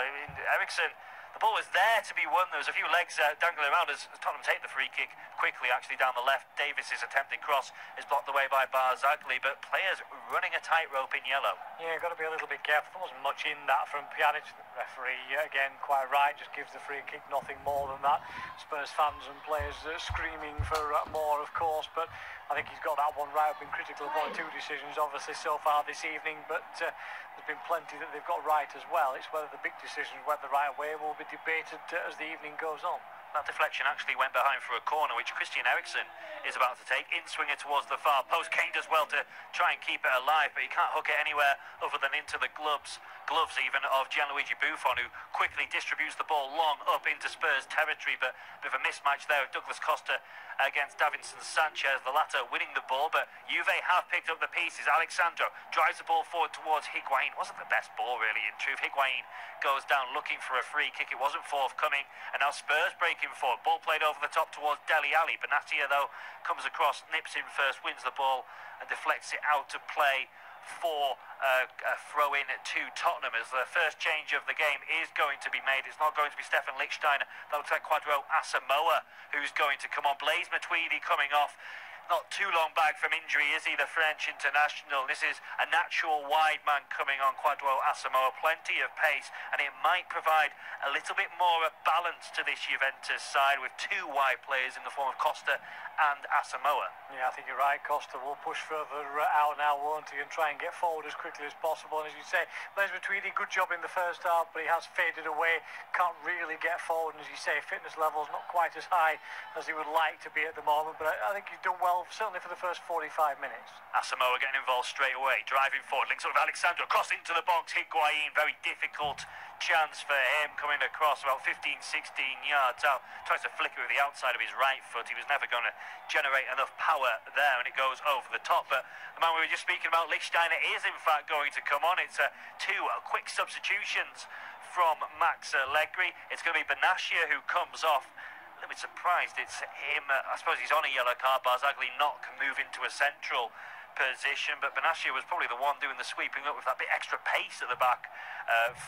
Eriksen the ball was there to be won. There was a few legs dangling around as Tottenham take the free kick quickly, actually down the left. Davis's attempted cross is blocked away by Barzagli, but players running a tightrope in yellow. Yeah, got to be a little bit careful. There wasn't much in that from Pjanic. The referee, again, quite right, just gives the free kick, nothing more than that. Spurs fans and players screaming for more, of course, but I think he's got that one right. I've been critical of one or two decisions, obviously, so far this evening, but there's been plenty that they've got right as well. It's whether the big decisions went the right way will be debated as the evening goes on. That deflection actually went behind for a corner, which Christian Eriksen is about to take. In-swinger towards the far post. Kane does well to try and keep it alive, but he can't hook it anywhere other than into the gloves even of Gianluigi Buffon, who quickly distributes the ball long up into Spurs territory, but a bit of a mismatch there with Douglas Costa against Davinson Sanchez, the latter winning the ball, but Juve have picked up the pieces. Alexandro drives the ball forward towards Higuain. Wasn't the best ball, really, in truth. Higuain goes down looking for a free kick. It wasn't forthcoming, and now Spurs breaking forward. Ball played over the top towards Dele Alli. Benatia, though, comes across, nips in first, wins the ball, and deflects it out to play for a throw-in to Tottenham, as the first change of the game is going to be made. It's not going to be Stefan Lichtsteiner. That looks like Kwadwo Asamoah who's going to come on. Blaise Matuidi coming off. Not too long back from injury, is he, the French international? This is a natural wide man coming on, Kwadwo Asamoah. Plenty of pace, and it might provide a little bit more balance to this Juventus side with two wide players in the form of Costa and Asamoah. Yeah, I think you're right. Costa will push further out now, won't he, and try and get forward as quickly as possible. And as you say, Blaise Matuidi, good job in the first half, but he has faded away, can't really get forward. And as you say, fitness levels not quite as high as he would like to be at the moment, but I think he's done well, certainly for the first 45 minutes. Asamoah getting involved straight away, driving forward, links up with Alexandro, cross into the box. Higuain, very difficult chance for him, coming across about 15-16 yards out, tries to flick it with the outside of his right foot. He was never going to generate enough power there, and it goes over the top. But the man we were just speaking about, Lichtsteiner, is in fact going to come on. It's two quick substitutions from Max Allegri. It's going to be Benatia who comes off. A little bit surprised it's him. I suppose he's on a yellow card. Barzagli not can move into a central position, but Benatia was probably the one doing the sweeping up with that bit extra pace at the back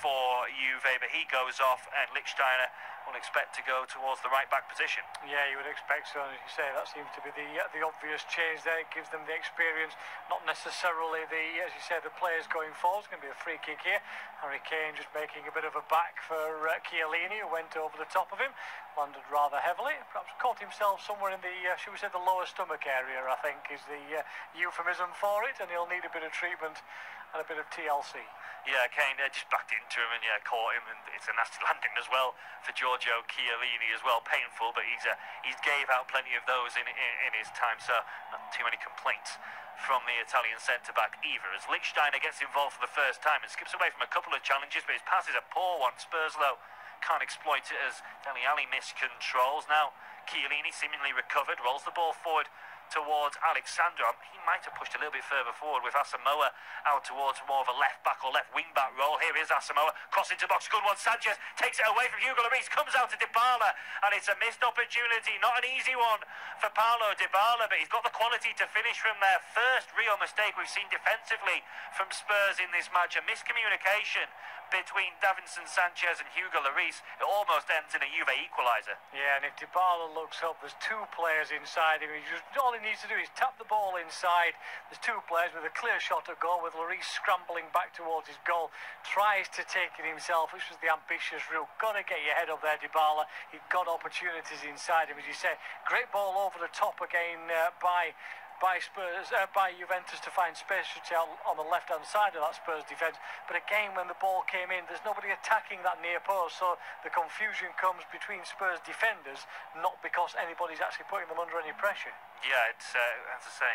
for Juve, but he goes off, and Lichtsteiner will expect to go towards the right back position. Yeah, you would expect so. As you say, that seems to be the obvious change there. It gives them the experience, not necessarily as you say, the players going forward. It's going to be a free kick here. Harry Kane just making a bit of a back for Chiellini, who went over the top of him, landed rather heavily, perhaps caught himself somewhere in the, should we say, the lower stomach area, I think is the euphemism for it, and he'll need a bit of treatment and a bit of TLC. Yeah, Kane just backed into him and caught him, and it's a nasty landing as well for Giorgio Chiellini as well. Painful, but he's gave out plenty of those in his time, so not too many complaints from the Italian centre-back either, as Lichtsteiner gets involved for the first time and skips away from a couple of challenges, but his pass is a poor one. Spurs, though, can't exploit it as Dele Alli miscontrols. Now Chiellini seemingly recovered, rolls the ball forward towards Alexandro. He might have pushed a little bit further forward with Asamoah out towards more of a left back or left wing back role. Here is Asamoah, cross into box, good one. Sanchez takes it away from Hugo Lloris, comes out to Dybala, and it's a missed opportunity. Not an easy one for Paulo Dybala, but he's got the quality to finish from there. First real mistake we've seen defensively from Spurs in this match, a miscommunication between Davinson Sanchez and Hugo Lloris. It almost ends in a Juve equaliser. Yeah, and if Dybala looks up, there's two players inside him. All he needs to do is tap the ball inside. There's two players with a clear shot at goal, with Lloris scrambling back towards his goal. Tries to take it himself, which was the ambitious route. Got to get your head up there, Dybala. He's got opportunities inside him, as you say. Great ball over the top again by Juventus to find space on the left-hand side of that Spurs defence. But again, when the ball came in, there's nobody attacking that near post, so the confusion comes between Spurs defenders, not because anybody's actually putting them under any pressure. Yeah, it's, as I say,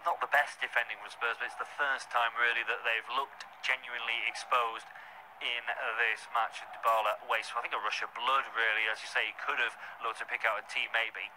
not the best defending from Spurs, but it's the first time really that they've looked genuinely exposed in this match. Dybala wastes, I think, a rush of blood, really. As you say, he could have looked to pick out a teammate, but he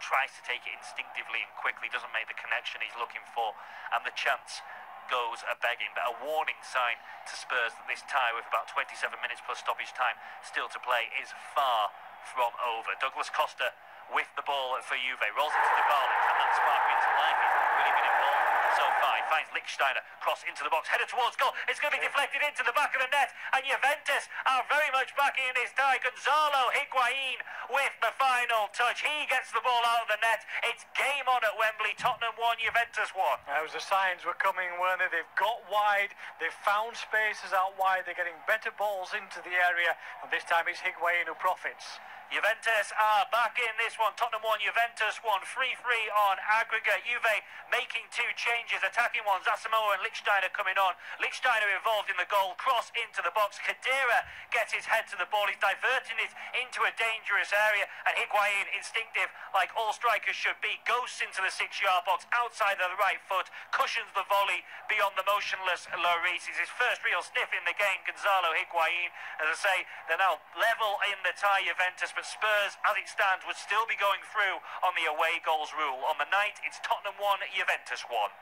tries to take it instinctively and quickly, doesn't make the connection he's looking for, and the chance goes a-begging. But a warning sign to Spurs that this tie, with about 27 minutes plus stoppage time still to play, is far from over. Douglas Costa with the ball for Juve. Rolls into Dybala. Can that spark into life? He's not really been involved so far. He finds Lichtsteiner. Cross into the box. Headed towards goal. It's going to be deflected into the back of the net. And Juventus are very much backing in this tie. Gonzalo Higuain with the final touch. He gets the ball out of the net. It's game on at Wembley. Tottenham 1, Juventus 1. The signs were coming, weren't they? They've got wide. They've found spaces out wide. They're getting better balls into the area. And this time it's Higuain who profits. Juventus are back in this one. Tottenham 1, Juventus 1. 3-3 on aggregate. Juve making 2 changes, attacking ones. Asamoah and Lichtsteiner coming on. Lichtsteiner involved in the goal. Cross into the box. Khedira gets his head to the ball. He's diverting it into a dangerous area. And Higuain, instinctive like all strikers should be, goes into the 6-yard box outside of the right foot, cushions the volley beyond the motionless Lloris. It's his first real sniff in the game, Gonzalo Higuain. As I say, they're now level in the tie, Juventus, but Spurs, as it stands, would still be going through on the away goals rule. On the night, it's Tottenham 1, Juventus 1.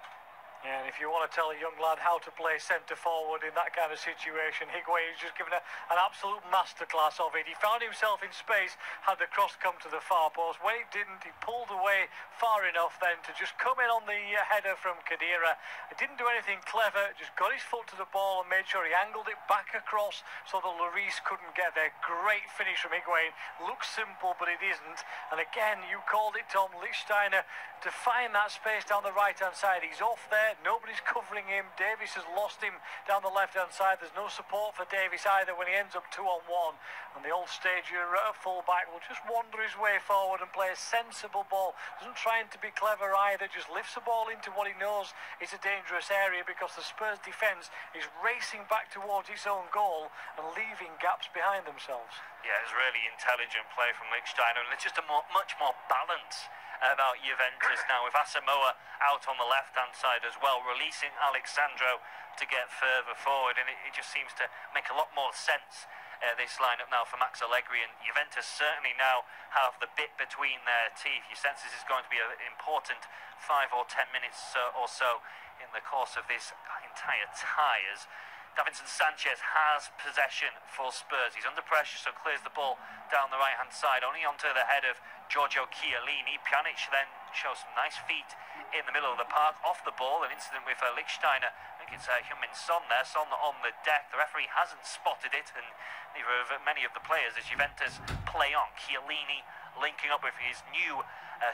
Yeah, and if you want to tell a young lad how to play centre forward in that kind of situation, Higuain's just given an absolute masterclass of it. He found himself in space, had the cross come to the far post. When it didn't, he pulled away far enough then to just come in on the header from Khedira. He didn't do anything clever, just got his foot to the ball and made sure he angled it back across so that Lloris couldn't get there. Great finish from Higuain. Looks simple, but it isn't. And again, you called it, Tom, Lichtsteiner to find that space down the right-hand side. He's off there. Nobody's covering him. Davies has lost him down the left-hand side. There's no support for Davies either when he ends up 2-on-1. And the old stager full-back will just wander his way forward and play a sensible ball. Doesn't try to be clever either. Just lifts the ball into what he knows is a dangerous area because the Spurs defence is racing back towards its own goal and leaving gaps behind themselves. Yeah, it's really intelligent play from Lichtsteiner, and it's just a much more balance about Juventus now, with Asamoah out on the left-hand side as well, releasing Alexandro to get further forward, and it just seems to make a lot more sense, this lineup now for Max Allegri, and Juventus certainly now have the bit between their teeth. You sense this is going to be an important 5 or 10 minutes or so in the course of this entire tie, as Davinson Sanchez has possession for Spurs. He's under pressure, so clears the ball down the right-hand side, only onto the head of Giorgio Chiellini. Pjanic then shows some nice feet in the middle of the park, off the ball. An incident with Lichtsteiner. I think it's Heung-min Son there, Son on the deck. The referee hasn't spotted it, and neither of many of the players as Juventus play on. Chiellini linking up with his new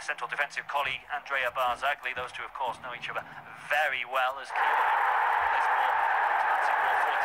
central defensive colleague, Andrea Barzagli. Those two, of course, know each other very well as Chiellini plays the ball.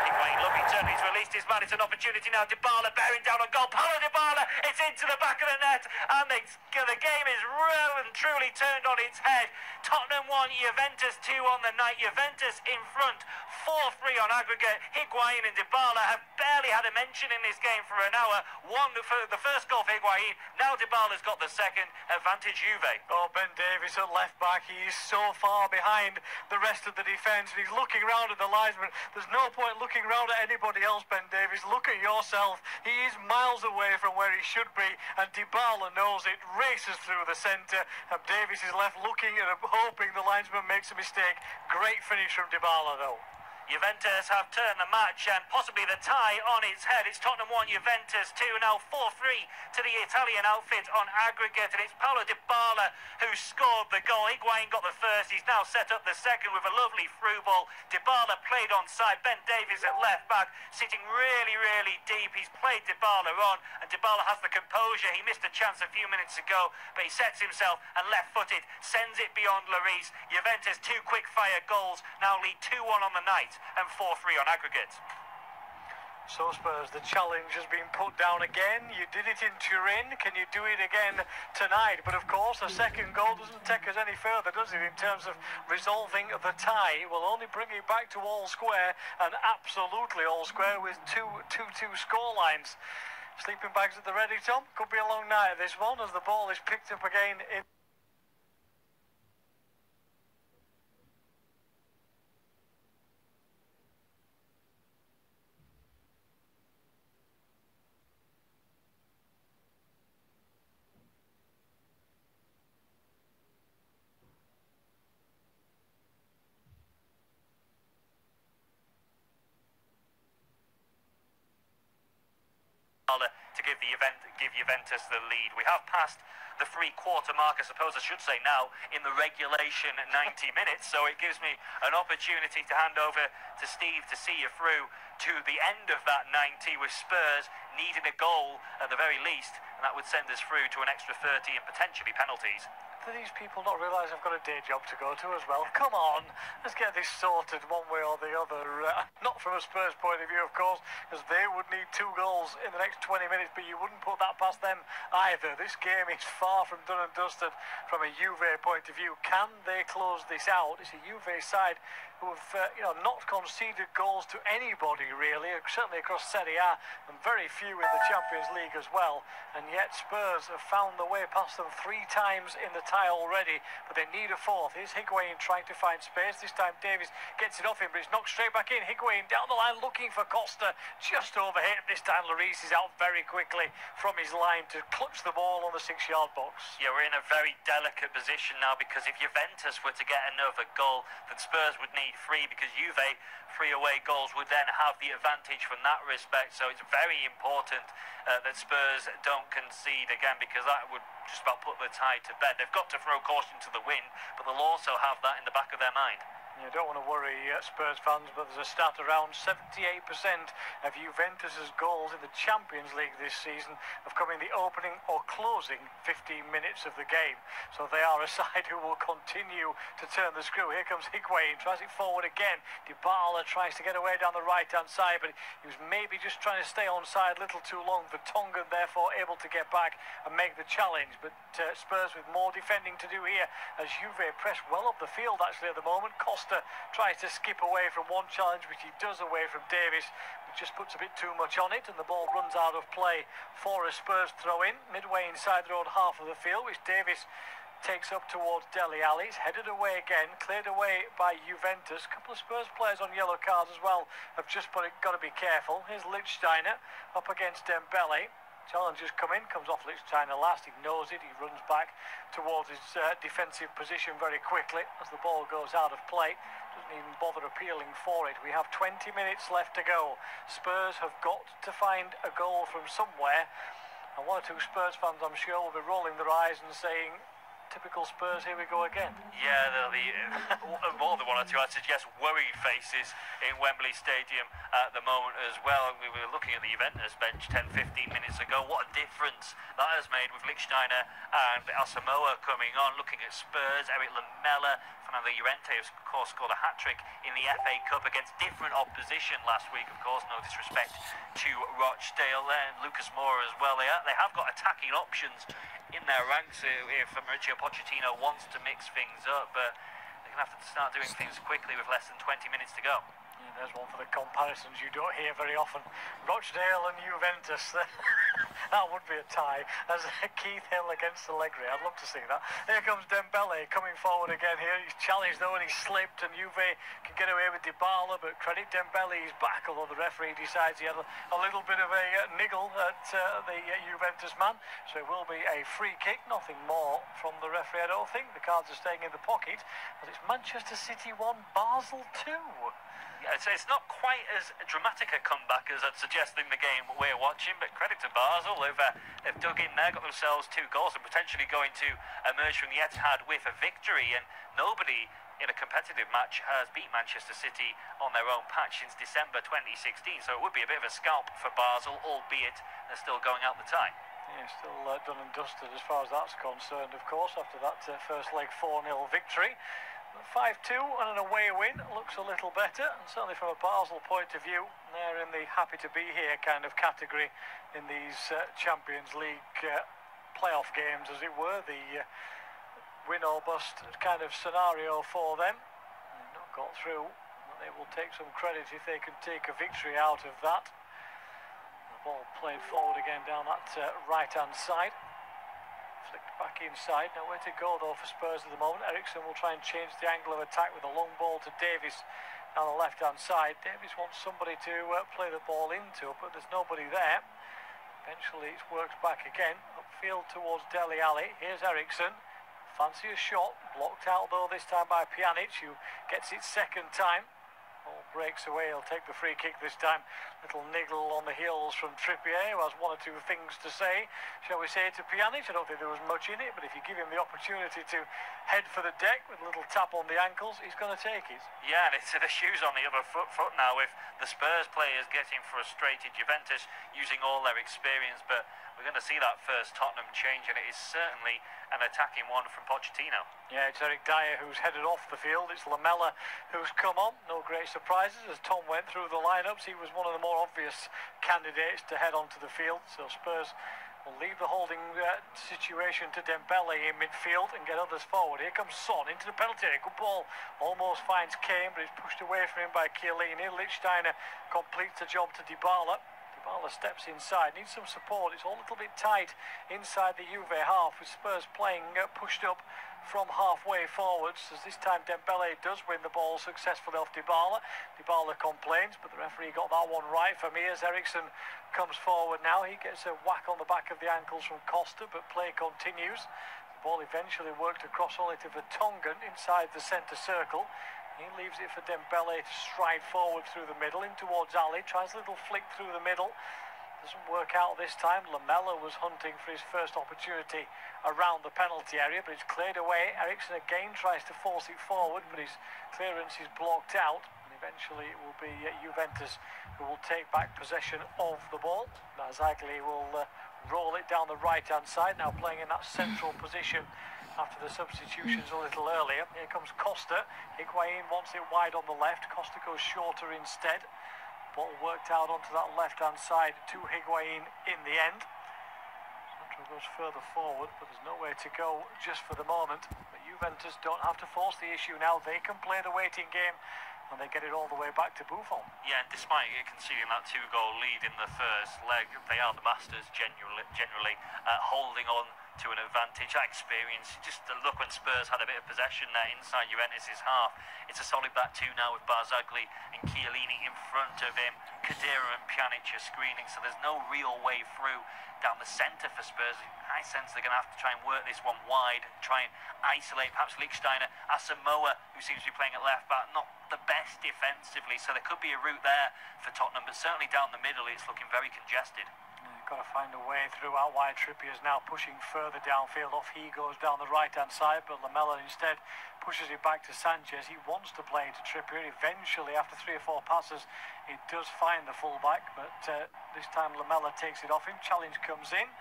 Higuain, lovely turn, he's released his man, it's an opportunity now. Dybala bearing down on goal, Paulo Dybala, it's into the back of the net, and the game is well and truly turned on its head. Tottenham 1, Juventus 2 on the night. Juventus in front, 4-3 on aggregate. Higuain and Dybala have barely had a mention in this game for an hour. One for the first goal for Higuain, now Dybala's got the second. Advantage Juve. Oh, Ben Davies at left back, he is so far behind the rest of the defence, and he's looking around at the linesman. There's no point looking around at anybody else, Ben Davies. Look at yourself. He is miles away from where he should be, and Dybala knows it, races through the centre, and Davies is left looking and hoping the linesman makes a mistake. Great finish from Dybala, though. Juventus have turned the match and possibly the tie on its head. It's Tottenham 1, Juventus 2, now 4-3 to the Italian outfit on aggregate, and it's Paulo Dybala who scored the goal. Higuain got the first, he's now set up the second with a lovely through ball. Dybala played onside, Ben Davies at left back, sitting really deep. He's played Dybala on, and Dybala has the composure. He missed a chance a few minutes ago, but he sets himself and left-footed, sends it beyond Lloris. Juventus, 2 quick-fire goals, now lead 2-1 on the night and 4-3 on aggregate. So Spurs, the challenge has been put down again. You did it in Turin, can you do it again tonight? But of course, a second goal doesn't take us any further, does it, in terms of resolving the tie? It will only bring it back to all square, and absolutely all square, with 2-2 score lines. Sleeping bags at the ready, Tom. Could be a long night, this one, as the ball is picked up again in to give Juventus the lead. We have passed the 3-quarter mark, I suppose I should say now, in the regulation 90 minutes, so it gives me an opportunity to hand over to Steve to see you through to the end of that 90, with Spurs needing a goal at the very least, and that would send us through to an extra 30 and potentially penalties. Do these people not realise I've got a day job to go to as well? Come on, let's get this sorted one way or the other. Not from a Spurs point of view, of course, because they would need 2 goals in the next 20 minutes, but you wouldn't put that past them either. This game is far from done and dusted from a Juve point of view. Can they close this out? It's a Juve side who have not conceded goals to anybody really, certainly across Serie A, and very few in the Champions League as well. And yet Spurs have found the way past them 3 times in the tie already, but they need a 4th. Here's Higuain trying to find space. This time Davies gets it off him, but it's knocked straight back in. Higuain down the line looking for Costa, just overhit. This time Lloris is out very quickly from his line to clutch the ball on the 6-yard box. Yeah, we're in a very delicate position now, because if Juventus were to get another goal, then Spurs would need 3, because Juve 3 away goals would then have the advantage from that respect. So it's very important that Spurs don't concede again, because that would just about put the tie to bed. They've got to throw caution to the wind, but they'll also have that in the back of their mind. You don't want to worry Spurs fans, but there's a stat around 78% of Juventus's goals in the Champions League this season have come in the opening or closing 15 minutes of the game. So they are a side who will continue to turn the screw. Here comes Higuain, tries it forward again. Dybala tries to get away down the right-hand side, but he was maybe just trying to stay onside a little too long. Vertonghen therefore able to get back and make the challenge, but Spurs with more defending to do here as Juve press well up the field actually at the moment. Costa tries to skip away from one challenge, which he does away from Davies, but just puts a bit too much on it, and the ball runs out of play for a Spurs throw-in midway inside their own half of the field, which Davies takes up towards Dele Alli. It's headed away again, cleared away by Juventus. A couple of Spurs players on yellow cards as well have just got to be careful. Here's Lichtsteiner up against Dembele. Challenge has come in, comes off Lichtsteiner last, he knows it, he runs back towards his defensive position very quickly as the ball goes out of play. Doesn't even bother appealing for it. We have 20 minutes left to go. Spurs have got to find a goal from somewhere, and 1 or 2 Spurs fans I'm sure will be rolling their eyes and saying, typical Spurs, here we go again. Yeah, there'll be more than 1 or 2, I'd suggest, worried faces in Wembley Stadium at the moment as well. We were looking at the Juventus bench 10-15 minutes ago. What a difference that has made with Lichtsteiner and Asamoah coming on. Looking at Spurs, Eric Lamela, Fernando Llorente, of course, scored a hat-trick in the FA Cup against different opposition last week, of course, no disrespect to Rochdale and Lucas Moura as well. They have got attacking options in their ranks if Mauricio Pochettino wants to mix things up, but they're going to have to start doing things quickly with less than 20 minutes to go. Yeah, there's one for the comparisons you don't hear very often. Rochdale and Juventus. That would be a tie. As Keith Hill against Allegri. I'd love to see that. Here comes Dembele coming forward again here. He's challenged though and he's slipped, and Juve can get away with Dybala, but credit Dembele, he's back, although the referee decides he had a little bit of a niggle at the Juventus man. So it will be a free kick, nothing more from the referee I don't think. The cards are staying in the pocket as it's Manchester City 1, Basel 2. Yeah, so it's not quite as dramatic a comeback as I'd suggest in the game we're watching, but credit to Basel. They've dug in there, got themselves 2 goals, and potentially going to emerge from the Etihad with a victory. And nobody in a competitive match has beat Manchester City on their own patch since December 2016. So it would be a bit of a scalp for Basel, albeit they're still going out the tie. Yeah, still done and dusted as far as that's concerned, of course, after that first leg 4-0 victory. 5-2 and an away win looks a little better, and certainly from a Basel point of view, they're in the happy to be here kind of category in these Champions League playoff games, as it were. The win or bust kind of scenario for them. They've not got through, but they will take some credit if they can take a victory out of that. The ball played forward again down that right-hand side. Flicked back inside. Nowhere to go though for Spurs at the moment. Ericsson will try and change the angle of attack with a long ball to Davies down the left-hand side. Davies wants somebody to play the ball into, but there's nobody there. Eventually it's worked back again. Upfield towards Dele Alli. Here's Ericsson. Fancy a shot. Blocked out though this time by Pjanic, who gets it second time. Ball breaks away. He'll take the free kick this time. Little niggle on the heels from Trippier, who has one or two things to say, shall we say, to Pjanic. I don't think there was much in it, but if you give him the opportunity to head for the deck with a little tap on the ankles, he's going to take it. Yeah, and it's the shoes on the other foot now, with the Spurs players getting frustrated. Juventus using all their experience, but we're going to see that first Tottenham change, and it is certainly an attacking one from Pochettino. Yeah, it's Eric Dyer who's headed off the field. It's Lamela who's come on. No great surprises as Tom went through the lineups. He was one of the more obvious candidates to head onto the field. So Spurs will leave the holding situation to Dembele in midfield and get others forward. Here comes Son into the penalty area. Good ball. Almost finds Kane, but it's pushed away from him by Chiellini. Lichtsteiner completes the job to Dybala. Dybala steps inside, needs some support. It's all a little bit tight inside the Juve half, with Spurs playing pushed up from halfway forwards, as this time Dembele does win the ball successfully off Dybala. Dybala complains, but the referee got that one right for me as Eriksen comes forward now. He gets a whack on the back of the ankles from Costa, but play continues. The ball eventually worked across only to Vertonghen inside the centre circle. He leaves it for Dembele to stride forward through the middle, in towards Ali, tries a little flick through the middle. Doesn't work out this time. Lamela was hunting for his first opportunity around the penalty area, but it's cleared away. Eriksen again tries to force it forward, but his clearance is blocked out. And eventually it will be Juventus who will take back possession of the ball. Mazzagli will roll it down the right-hand side, now playing in that central position after the substitutions a little earlier. Here comes Costa. Higuain wants it wide on the left. Costa goes shorter instead. Ball worked out onto that left-hand side to Higuain in the end. Central goes further forward, but there's nowhere to go just for the moment. But Juventus don't have to force the issue now. They can play the waiting game, and they get it all the way back to Buffon. Yeah, and despite conceding that 2-goal lead in the first leg, they are the masters generally holding on to an advantage. That experience, just the look when Spurs had a bit of possession there inside Juventus' half. It's a solid back two now with Barzagli and Chiellini in front of him. Khedira and Pjanic are screening, so there's no real way through down the centre for Spurs. I sense they're going to have to try and work this one wide, try and isolate perhaps Lichtsteiner. Asamoah, who seems to be playing at left back, not the best defensively, so there could be a route there for Tottenham, but certainly down the middle it's looking very congested. Got to find a way through out wide. Trippier is now pushing further downfield. Off he goes down the right-hand side, but Lamela instead pushes it back to Sanchez. He wants to play to Trippier. Eventually, after 3 or 4 passes, it does find the fullback, but this time Lamela takes it off him. Challenge comes in.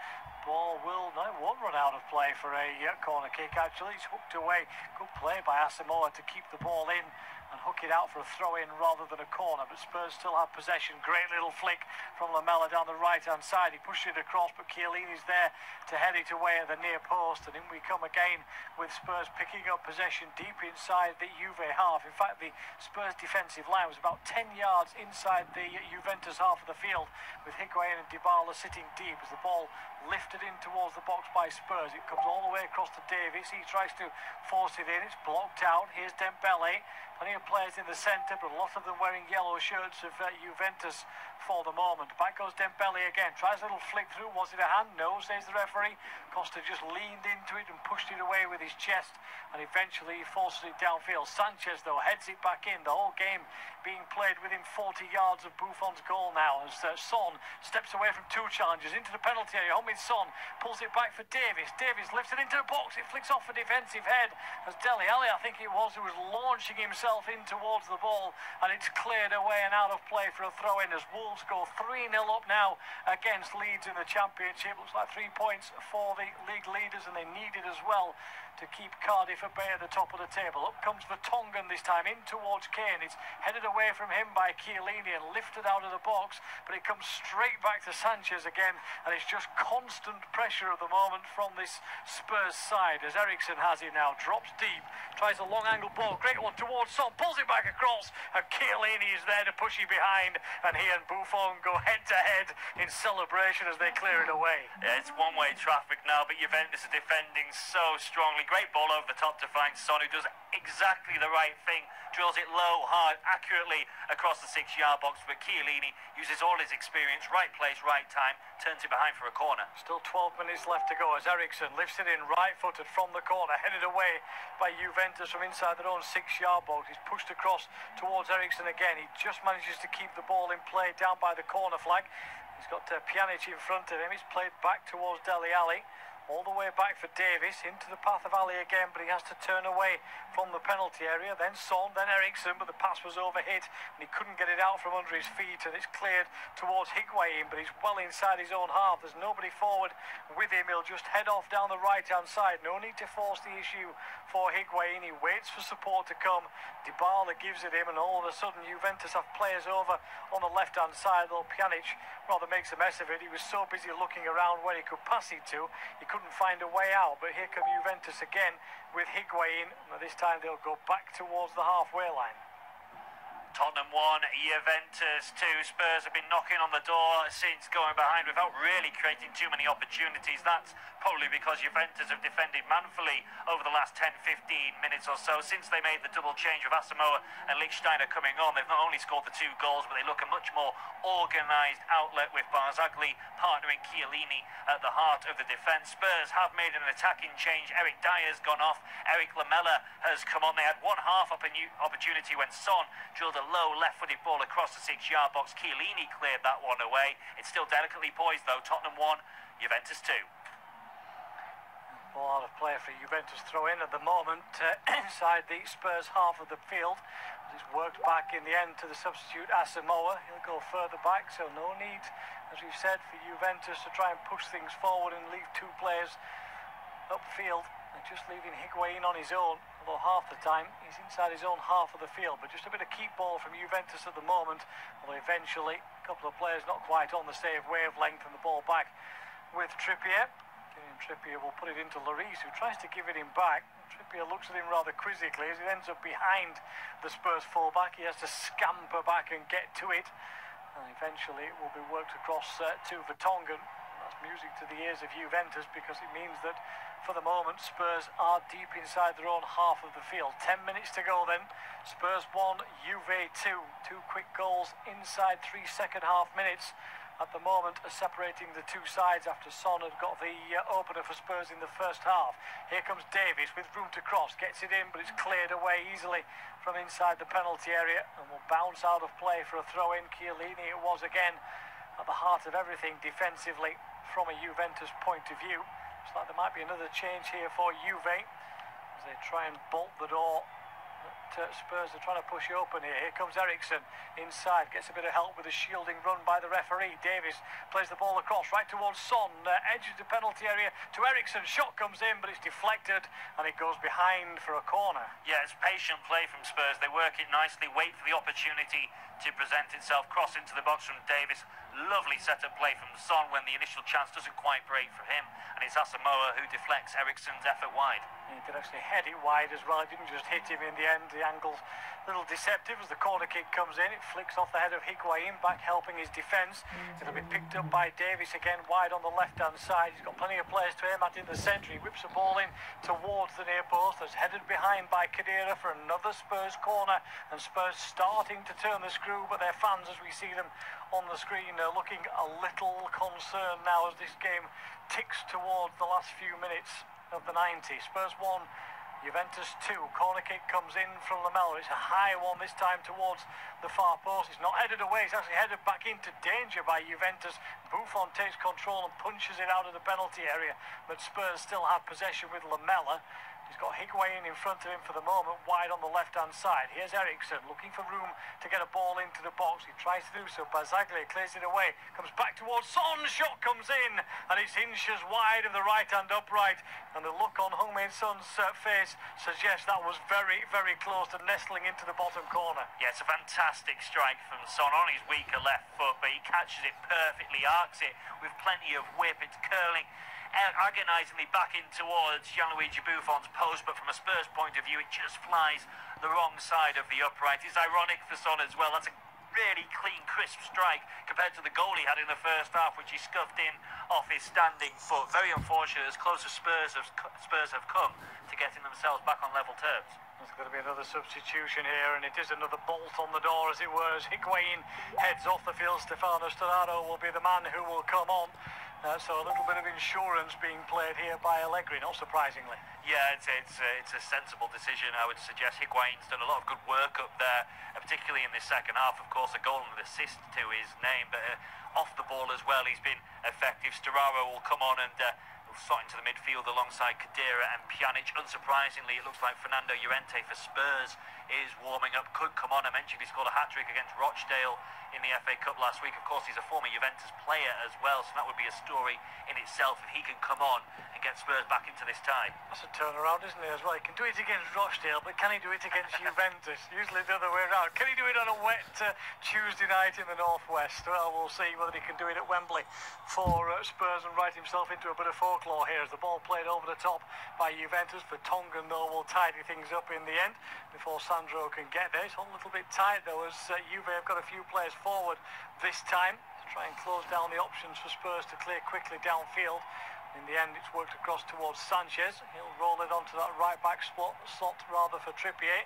Ball won't run out of play for a corner kick. Actually, it's hooked away. Good play by Asamoah to keep the ball in and hook it out for a throw-in rather than a corner, but Spurs still have possession. Great little flick from Lamela down the right-hand side. He pushed it across, but Chiellini's there to head it away at the near post, and in we come again with Spurs picking up possession deep inside the Juve half. In fact, the Spurs defensive line was about 10 yards inside the Juventus half of the field, with Higuain and Dybala sitting deep as the ball lifted in towards the box by Spurs. It comes all the way across to Davies. He tries to force it in. It's blocked out. Here's Dembele. Plenty of players in the centre, but a lot of them wearing yellow shirts of Juventus for the moment. Back goes Dembele again. Tries a little flick through. Was it a hand? No, says the referee. Costa just leaned into it and pushed it away with his chest, and eventually he forces it downfield. Sanchez, though, heads it back in. The whole game being played within 40 yards of Buffon's goal now, as Son steps away from 2 challenges into the penalty area. Heung-min Son pulls it back for Davies. Davies lifts it into the box. It flicks off a defensive head as Dele Alli, I think it was, who was launching himself in towards the ball, and it's cleared away and out of play for a throw-in as Wolves go 3-0 up now against Leeds in the Championship. Looks like 3 points for the league leaders, and they need it as well to keep Cardiff at bay at the top of the table. Up comes Vertonghen this time in towards Kane. It's headed away from him by Chiellini and lifted out of the box, but it comes straight back to Sanchez again, and it's just constant pressure at the moment from this Spurs side as Eriksen has it now, drops deep, tries a long angle ball, great one towards Son, pulls it back across, and Chiellini is there to push it behind, and he and Buffon go head to head in celebration as they clear it away. Yeah, it's one-way traffic now, but Juventus are defending so strongly. Great ball over the top to find Son, who does exactly the right thing. Drills it low, hard, accurately across the 6-yard box, but Chiellini uses all his experience, right place, right time, turns it behind for a corner. Still 12 minutes left to go as Eriksson lifts it in right-footed from the corner, headed away by Juventus from inside their own 6-yard box. He's pushed across towards Eriksson again. He just manages to keep the ball in play down by the corner flag. He's got Pjanic in front of him. He's played back towards Dele Alli. All the way back for Davis, into the path of Ali again, but he has to turn away from the penalty area. Then Son, then Eriksson, but the pass was overhit and he couldn't get it out from under his feet, and it's cleared towards Higuain, but he's well inside his own half. There's nobody forward with him. He'll just head off down the right-hand side. No need to force the issue for Higuain. He waits for support to come. Dybala gives it him, and all of a sudden Juventus have players over on the left-hand side. Little Pjanic rather makes a mess of it. He was so busy looking around where he could pass it to, he couldn't find a way out. But here come Juventus again with Higuain, and this time they'll go back towards the halfway line. Tottenham 1, Juventus 2. Spurs have been knocking on the door since going behind without really creating too many opportunities. That's probably because Juventus have defended manfully over the last 10-15 minutes or so. Since they made the double change with Asamoah and Lichtsteiner coming on, they've not only scored the 2 goals, but they look a much more organised outlet with Barzagli partnering Chiellini at the heart of the defence. Spurs have made an attacking change. Eric Dyer's gone off. Eric Lamela has come on. They had one half opportunity when Son drilled a low left-footed ball across the 6-yard box. Chiellini cleared that one away. It's still delicately poised though. Tottenham 1, Juventus 2. Ball out of play for Juventus throw in at the moment inside the Spurs half of the field. It's worked back in the end to the substitute Asamoah. He'll go further back, so no need, as we've said, for Juventus to try and push things forward and leave 2 players upfield. And just leaving Higuain on his own, although half the time he's inside his own half of the field. But just a bit of keep ball from Juventus at the moment, although eventually a couple of players not quite on the same wavelength, and the ball back with Trippier. Trippier will put it into Lloris, who tries to give it him back. Trippier looks at him rather quizzically as he ends up behind the Spurs fullback. He has to scamper back and get to it, and eventually it will be worked across to Vertonghen. That's music to the ears of Juventus, because it means that for the moment Spurs are deep inside their own half of the field. 10 minutes to go then. Spurs 1, Juve 2. 2 quick goals inside 3 second-half minutes at the moment are separating the 2 sides after Son had got the opener for Spurs in the first half. Here comes Davis with room to cross, gets it in, but it's cleared away easily from inside the penalty area and will bounce out of play for a throw-in. Chiellini it was again, at the heart of everything defensively from a Juventus point of view. Looks like there might be another change here for Juve as they try and bolt the door. Spurs are trying to push open here. Here comes Eriksson inside, gets a bit of help with a shielding run by the referee. Davis plays the ball across right towards Son, edges the penalty area to Eriksson. Shot comes in, but it's deflected and it goes behind for a corner. Yeah, it's patient play from Spurs. They work it nicely, wait for the opportunity to present itself. Cross into the box from Davis. Lovely set-up play from Son when the initial chance doesn't quite break for him, and it's Asamoah who deflects Eriksson's effort wide. He did actually head it wide as well. It didn't just hit him in the end. The angle's a little deceptive as the corner kick comes in. It flicks off the head of Higuain, back helping his defence. It'll be picked up by Davis again, wide on the left-hand side. He's got plenty of players to aim at in the centre. He whips the ball in towards the near post. That's headed behind by Khedira for another Spurs corner. And Spurs starting to turn the screw, but their fans, as we see them on the screen, are looking a little concerned now as this game ticks towards the last few minutes of the 90. Spurs 1, Juventus 2. Corner kick comes in from Lamela. It's a high one this time towards the far post. It's not headed away. It's actually headed back into danger by Juventus. Buffon takes control and punches it out of the penalty area, but Spurs still have possession with Lamela. He's got Higuain in front of him for the moment, wide on the left-hand side. Here's Eriksson looking for room to get a ball into the box. He tries to do so. Barzagli clears it away. Comes back towards Son. Shot comes in, and it's inches wide of the right-hand upright. And the look on Heung-min Son's face suggests that was very, very close to nestling into the bottom corner. Yeah, it's a fantastic strike from Son on his weaker left foot, but he catches it perfectly, arcs it with plenty of whip. It's curling agonisingly back in towards Gianluigi Buffon's post, but from a Spurs point of view it just flies the wrong side of the upright. It's ironic for Son as well. That's a really clean, crisp strike compared to the goal he had in the first half, which he scuffed in off his standing foot. Very unfortunate, as close as Spurs have come to getting themselves back on level terms. There's going to be another substitution here, and it is another bolt on the door, as it were, as Higuain heads off the field. Stefano Sturaro will be the man who will come on. So a little bit of insurance being played here by Allegri, not surprisingly. Yeah, it's a sensible decision, I would suggest. Higuain's done a lot of good work up there, particularly in the second half. Of course, a goal and an assist to his name, but off the ball as well, he's been effective. Sturaro will come on and slot into the midfield alongside Khedira and Pjanic. Unsurprisingly, it looks like Fernando Llorente for Spurs is warming up, could come on. I mentioned he scored a hat-trick against Rochdale in the FA Cup last week. Of course, he's a former Juventus player as well, so that would be a story in itself if he can come on and get Spurs back into this tie. That's a turnaround, isn't it, as well? He can do it against Rochdale, but can he do it against Juventus? Usually the other way around. Can he do it on a wet Tuesday night in the northwest? Well, we'll see whether he can do it at Wembley for Spurs and write himself into a bit of folklore here as the ball played over the top by Juventus. Vertonghen, though, will tidy things up in the end before Sandro can get there. It's all a little bit tight, though, as Juve have got a few players forward this time to try and close down the options for Spurs to clear quickly downfield. In the end, it's worked across towards Sanchez. He'll roll it onto that right-back slot rather for Trippier.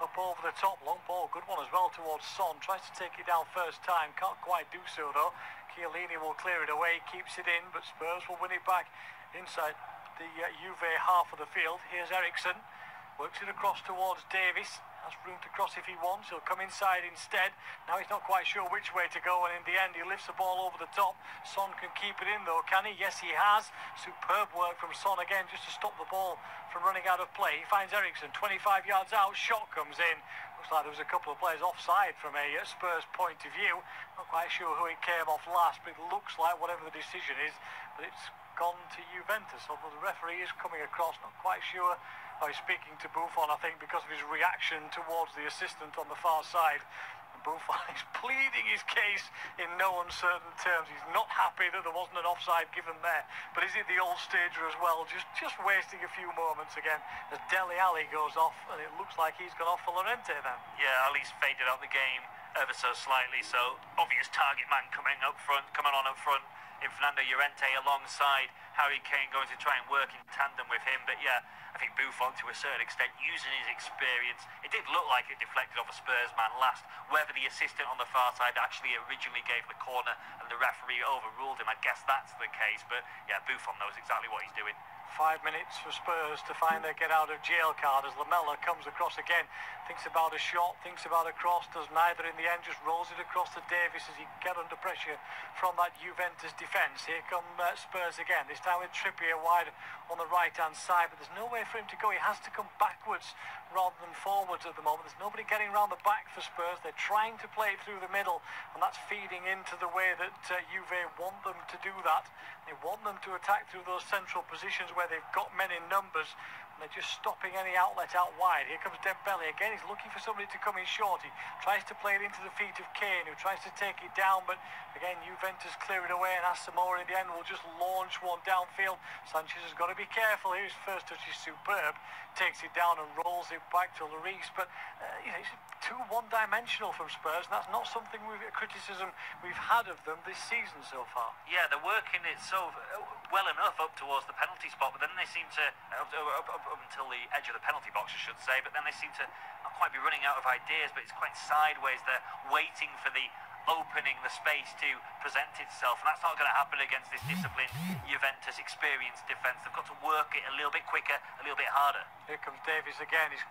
Up over the top, long ball, good one as well towards Son. Tries to take it down first time, can't quite do so though. Chiellini will clear it away, keeps it in, but Spurs will win it back inside the Juve half of the field. Here's Eriksen, works it across towards Davies. Has room to cross if he wants. He'll come inside instead. Now he's not quite sure which way to go, and in the end he lifts the ball over the top. Son can keep it in though, can he? Yes, he has. Superb work from Son again just to stop the ball from running out of play. He finds Eriksen 25 yards out. Shot comes in. Looks like there was a couple of players offside from a Spurs point of view. Not quite sure who it came off last, but it looks like whatever the decision is, but it's gone to Juventus. Although the referee is coming across, not quite sure. Oh, he's speaking to Buffon, I think, because of his reaction towards the assistant on the far side. And Buffon is pleading his case in no uncertain terms. He's not happy that there wasn't an offside given there. But is it the old stager as well? Just wasting a few moments again as Dele Alli goes off, and it looks like he's gone off for Llorente then. Yeah, Ali's faded out the game ever so slightly, so obvious target man coming on up front in Fernando Llorente alongside Harry Kane, going to try and work in tandem with him. But yeah, I think Buffon to a certain extent using his experience. It did look like it deflected off a Spurs man last. Whether the assistant on the far side actually originally gave the corner and the referee overruled him, I guess that's the case. But yeah, Buffon knows exactly what he's doing. 5 minutes for Spurs to find their get out of jail card as Lamela comes across again. Thinks about a shot, thinks about a cross, does neither in the end, just rolls it across to Davies as he get under pressure from that Juventus defence. Here come Spurs again, this time with Trippier wide on the right hand side, but there's no way for him to go. He has to come backwards rather than forwards at the moment. There's nobody getting round the back for Spurs. They're trying to play it through the middle, and that's feeding into the way that Juve want them to do that. They want them to attack through those central positions where they've got men in numbers, and they're just stopping any outlet out wide. Here comes Dembele again. He's looking for somebody to come in short. He tries to play it into the feet of Kane, who tries to take it down, but again Juventus clear it away, and Asamoah in the end will just launch one downfield. Sanchez has got to be careful here. His first touch is superb, takes it down and rolls it back to Lloris, but it's too one-dimensional from Spurs, and that's not something criticism we've had of them this season so far. Yeah, they're working it so well enough up towards the penalty spot, but then they seem to up until the edge of the penalty box, I should say, but then they seem to not quite be running out of ideas, but it's quite sideways. They're waiting for the opening, the space to present itself, and that's not going to happen against this disciplined Juventus experienced defence. They've got to work it a little bit quicker, a little bit harder. Here comes Davies again. His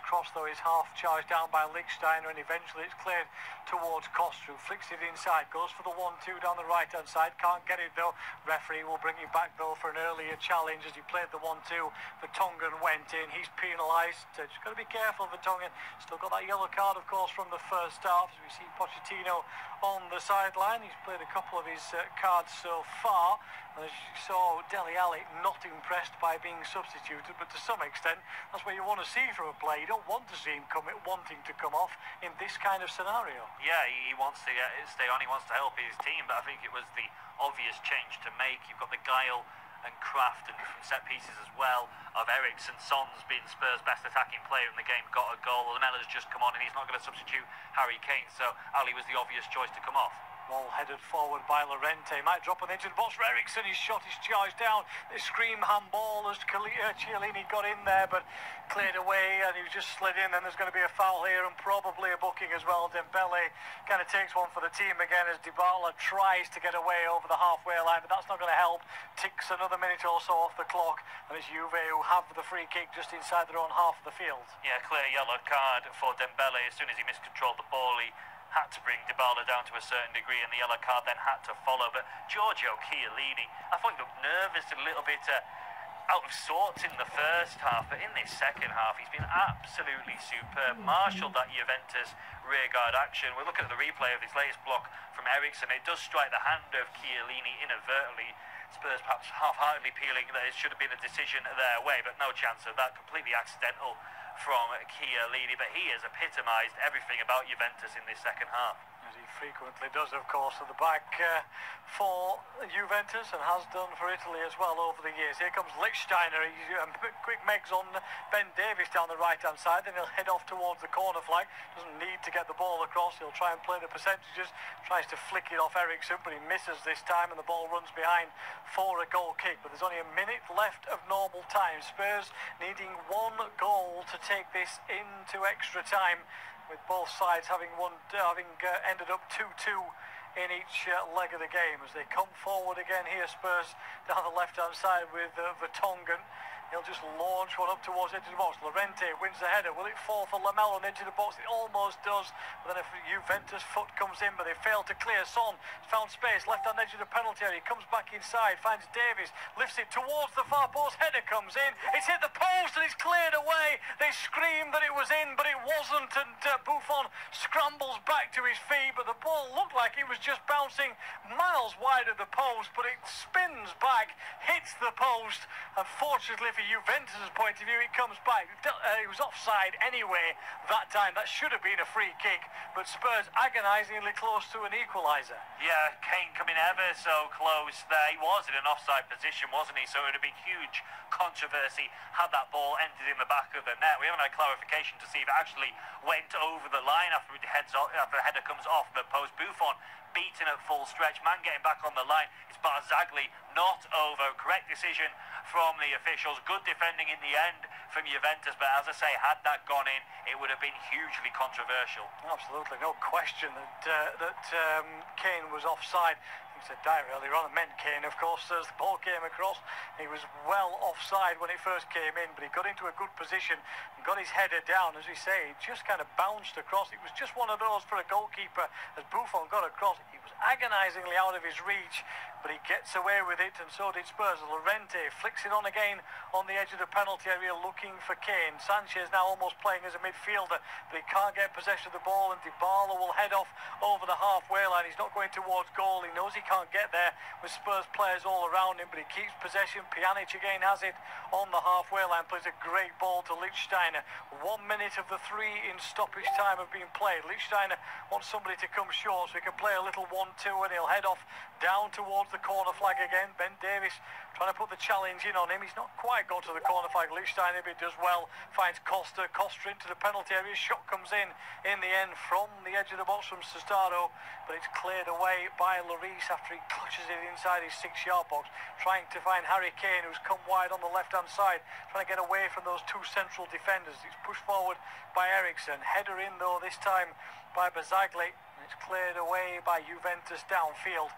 cross though is half charged down by Lichtsteiner, and eventually it's cleared towards Costa, who flicks it inside, goes for the 1-2 down the right hand side, can't get it though. Referee will bring it back though for an earlier challenge as he played the 1-2. Vertonghen went in, he's penalised. Just got to be careful, Vertonghen. Still got that yellow card of course from the first half, as we see Pochettino on the sideline. He's played a couple of his cards so far, and as you saw, Dele Alli not impressed by being substituted, but to some extent that's what you want to see from a player. You don't want to see him wanting to come off in this kind of scenario. Yeah, he wants to stay on, he wants to help his team, but I think it was the obvious change to make. You've got the guile and craft and from set pieces as well of Eriksen. Son's been Spurs' best attacking player in the game, got a goal. Lamela's just come on and he's not going to substitute Harry Kane, so Ali was the obvious choice to come off. Ball headed forward by Llorente. Might drop on the edge of the box for Eriksson. His shot is charged down. They scream handball as Chiellini got in there, but cleared away, and he just slid in. And there's going to be a foul here and probably a booking as well. Dembele kind of takes one for the team again as Dybala tries to get away over the halfway line, but that's not going to help. Ticks another minute or so off the clock, and it's Juve who have the free kick just inside their own half of the field. Yeah, clear yellow card for Dembele. As soon as he miscontrolled the ball, he had to bring Dybala down to a certain degree, and the yellow card then had to follow. But Giorgio Chiellini, I thought he looked nervous, a little bit out of sorts in the first half, but in this second half he's been absolutely superb. Marshalled that Juventus rearguard action. We're looking at the replay of this latest block from Eriksson. It does strike the hand of Chiellini inadvertently. Spurs perhaps half-heartedly peeling that it should have been a decision their way, but no chance of that. Completely accidental from Chiellini, but he has epitomised everything about Juventus in this second half. As he frequently does, of course, at the back for Juventus, and has done for Italy as well over the years. Here comes Lichtsteiner. He's quick megs on Ben Davies down the right-hand side, and he'll head off towards the corner flag. Doesn't need to get the ball across. He'll try and play the percentages. Tries to flick it off Eriksson, but he misses this time, and the ball runs behind for a goal kick. But there's only a minute left of normal time. Spurs needing one goal to take this into extra time, with both sides having ended up 2-2 in each leg of the game. As they come forward again here, Spurs down the left-hand side with Vertonghen. He'll just launch one up towards the edge of the box. Llorente wins the header. Will it fall for Lamela on the edge of the box? It almost does. But then if Juventus foot comes in, but they fail to clear. Son found space, left-hand edge of the penalty area. He comes back inside, finds Davies, lifts it towards the far post. Header comes in. It's hit the post and it's cleared away. They screamed that it was in, but it wasn't. And Buffon scrambles back to his feet, but the ball looked like it was just bouncing miles wide of the post, but it spins back, hits the post. Unfortunately, for Juventus' point of view, it comes back. It was offside anyway that time. That should have been a free kick, but Spurs agonisingly close to an equaliser. Yeah, Kane coming ever so close there. He was in an offside position, wasn't he? So it would have been huge controversy had that ball ended in the back of the net. We haven't had clarification to see if it actually went over the line after the header comes off the post. Buffon beaten at full stretch, man getting back on the line. It's Barzagli, not over. Correct decision from the officials. Good defending in the end from Juventus, but as I say, had that gone in, it would have been hugely controversial. Absolutely, no question that Kane was offside. He said Dyer earlier on, it meant Kane, of course, as the ball came across. He was well offside when it first came in, but he got into a good position and got his header down. As we say, it just kind of bounced across. It was just one of those for a goalkeeper. As Buffon got across, he was agonisingly out of his reach, but he gets away with it, and so did Spurs. Llorente flicks it on again on the edge of the penalty area, looking for Kane. Sanchez now almost playing as a midfielder, but he can't get possession of the ball, and Dybala will head off over the halfway line. He's not going towards goal. He knows he can't get there with Spurs players all around him, but he keeps possession. Pjanic again has it on the halfway line, plays a great ball to Lichtsteiner. 1 minute of the 3 in stoppage time have been played. Lichtsteiner wants somebody to come short so he can play a little 1-2, and he'll head off down towards the corner flag again. Ben Davies trying to put the challenge in on him. He's not quite got to the corner flag. Lichtsteiner, but does well, finds Costa into the penalty area. Shot comes in the end from the edge of the box from Sestaro, but it's cleared away by Lloris after he clutches it inside his 6-yard box, trying to find Harry Kane, who's come wide on the left-hand side, trying to get away from those 2 central defenders. It's pushed forward by Eriksson. Header in, though, this time by Barzagli, and it's cleared away by Juventus downfield.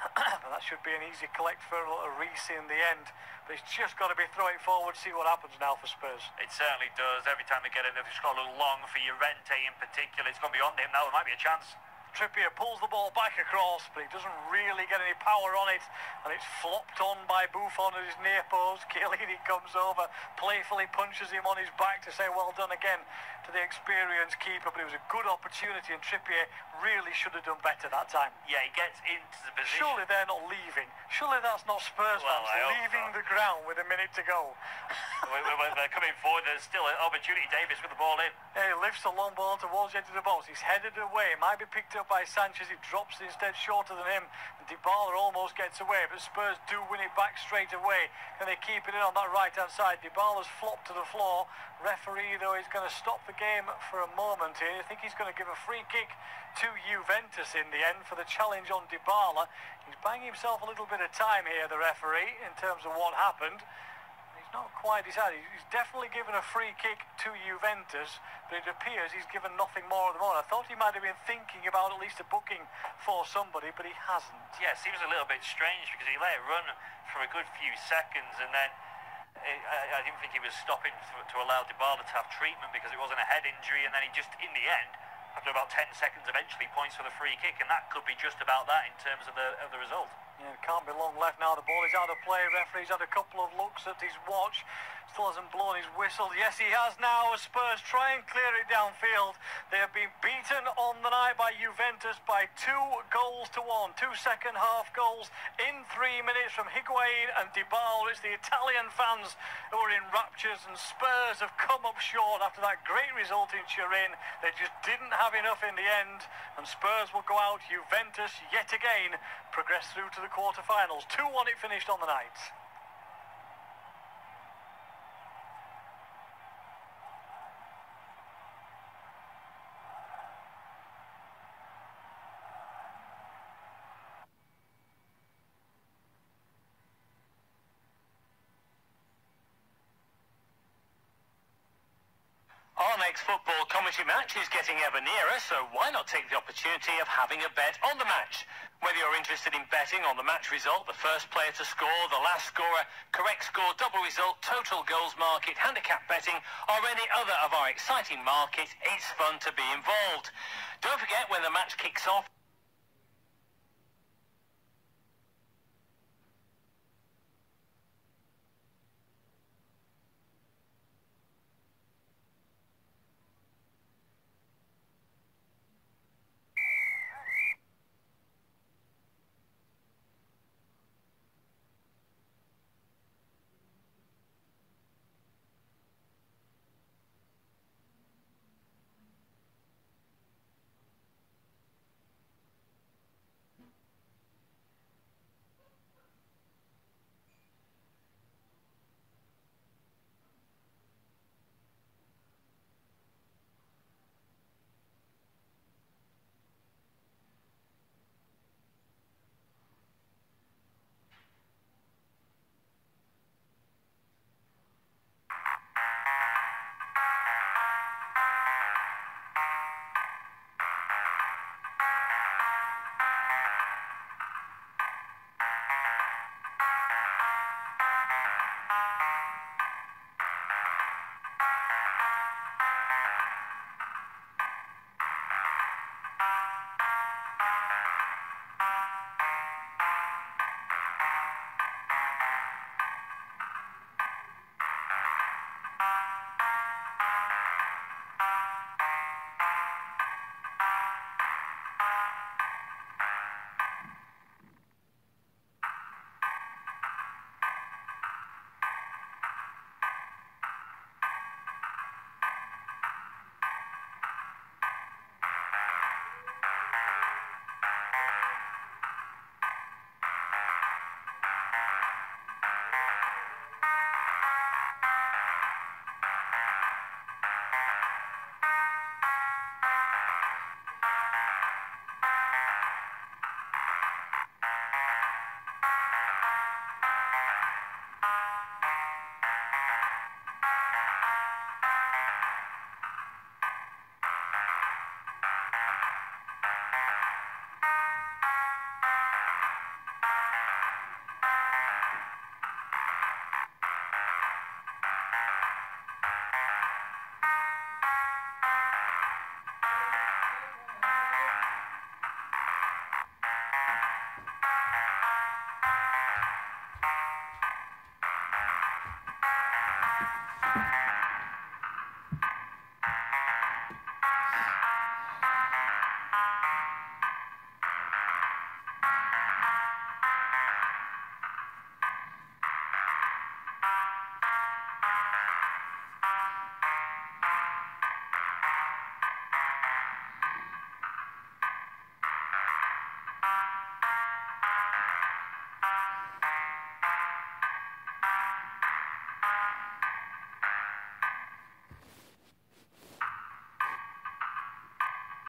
But that should be an easy collect for Reece in the end. But it's just got to be throw it forward, see what happens now for Spurs. It certainly does. Every time they get it, they've just got a little long for Llorente in particular. It's gone beyond him now. There might be a chance. Trippier pulls the ball back across, but he doesn't really get any power on it, and it's flopped on by Buffon at his near post. Chiellini comes over, playfully punches him on his back to say well done again to the experienced keeper, but it was a good opportunity, and Trippier really should have done better that time. Yeah, he gets into the position. Surely they're not leaving. Surely that's not Spurs fans leaving the ground with a minute to go. They're coming forward. There's still an opportunity. Davies with the ball in. He lifts a long ball towards the edge of the box. He's headed away. Might be picked up up by Sanchez. He drops it instead shorter than him. And Dybala almost gets away, but Spurs do win it back straight away. Can they keep it in on that right-hand side? Dybala's flopped to the floor. Referee, though, is going to stop the game for a moment here. I think he's going to give a free kick to Juventus in the end for the challenge on Dybala. He's buying himself a little bit of time here, the referee, in terms of what happened. He's not quite decided. He's definitely given a free kick to Juventus, but it appears he's given nothing more at the moment. I thought he might have been thinking about at least a booking for somebody, but he hasn't. Yeah, seems a little bit strange because he let it run for a good few seconds, and then I didn't think he was stopping to allow Dybala to have treatment because it wasn't a head injury, and then he just, in the end, after about 10 seconds, eventually points for the free kick, and that could be just about that in terms of the result. Yeah, can't be long left now. The ball is out of play. Referee's had a couple of looks at his watch. Still hasn't blown his whistle. Yes, he has now. As Spurs try and clear it downfield. They have been beaten on the night by Juventus by 2 goals to 1. 2 second-half goals in 3 minutes from Higuain and Dybala. It's the Italian fans who are in raptures, and Spurs have come up short after that great result in Turin. They just didn't have enough in the end, and Spurs will go out. Juventus, yet again, progress through to the quarter-finals. 2-1 it finished on the night. Our next football commentary match is getting ever nearer, so why not take the opportunity of having a bet on the match? Whether you're interested in betting on the match result, the first player to score, the last scorer, correct score, double result, total goals market, handicap betting, or any other of our exciting markets, it's fun to be involved. Don't forget, when the match kicks off,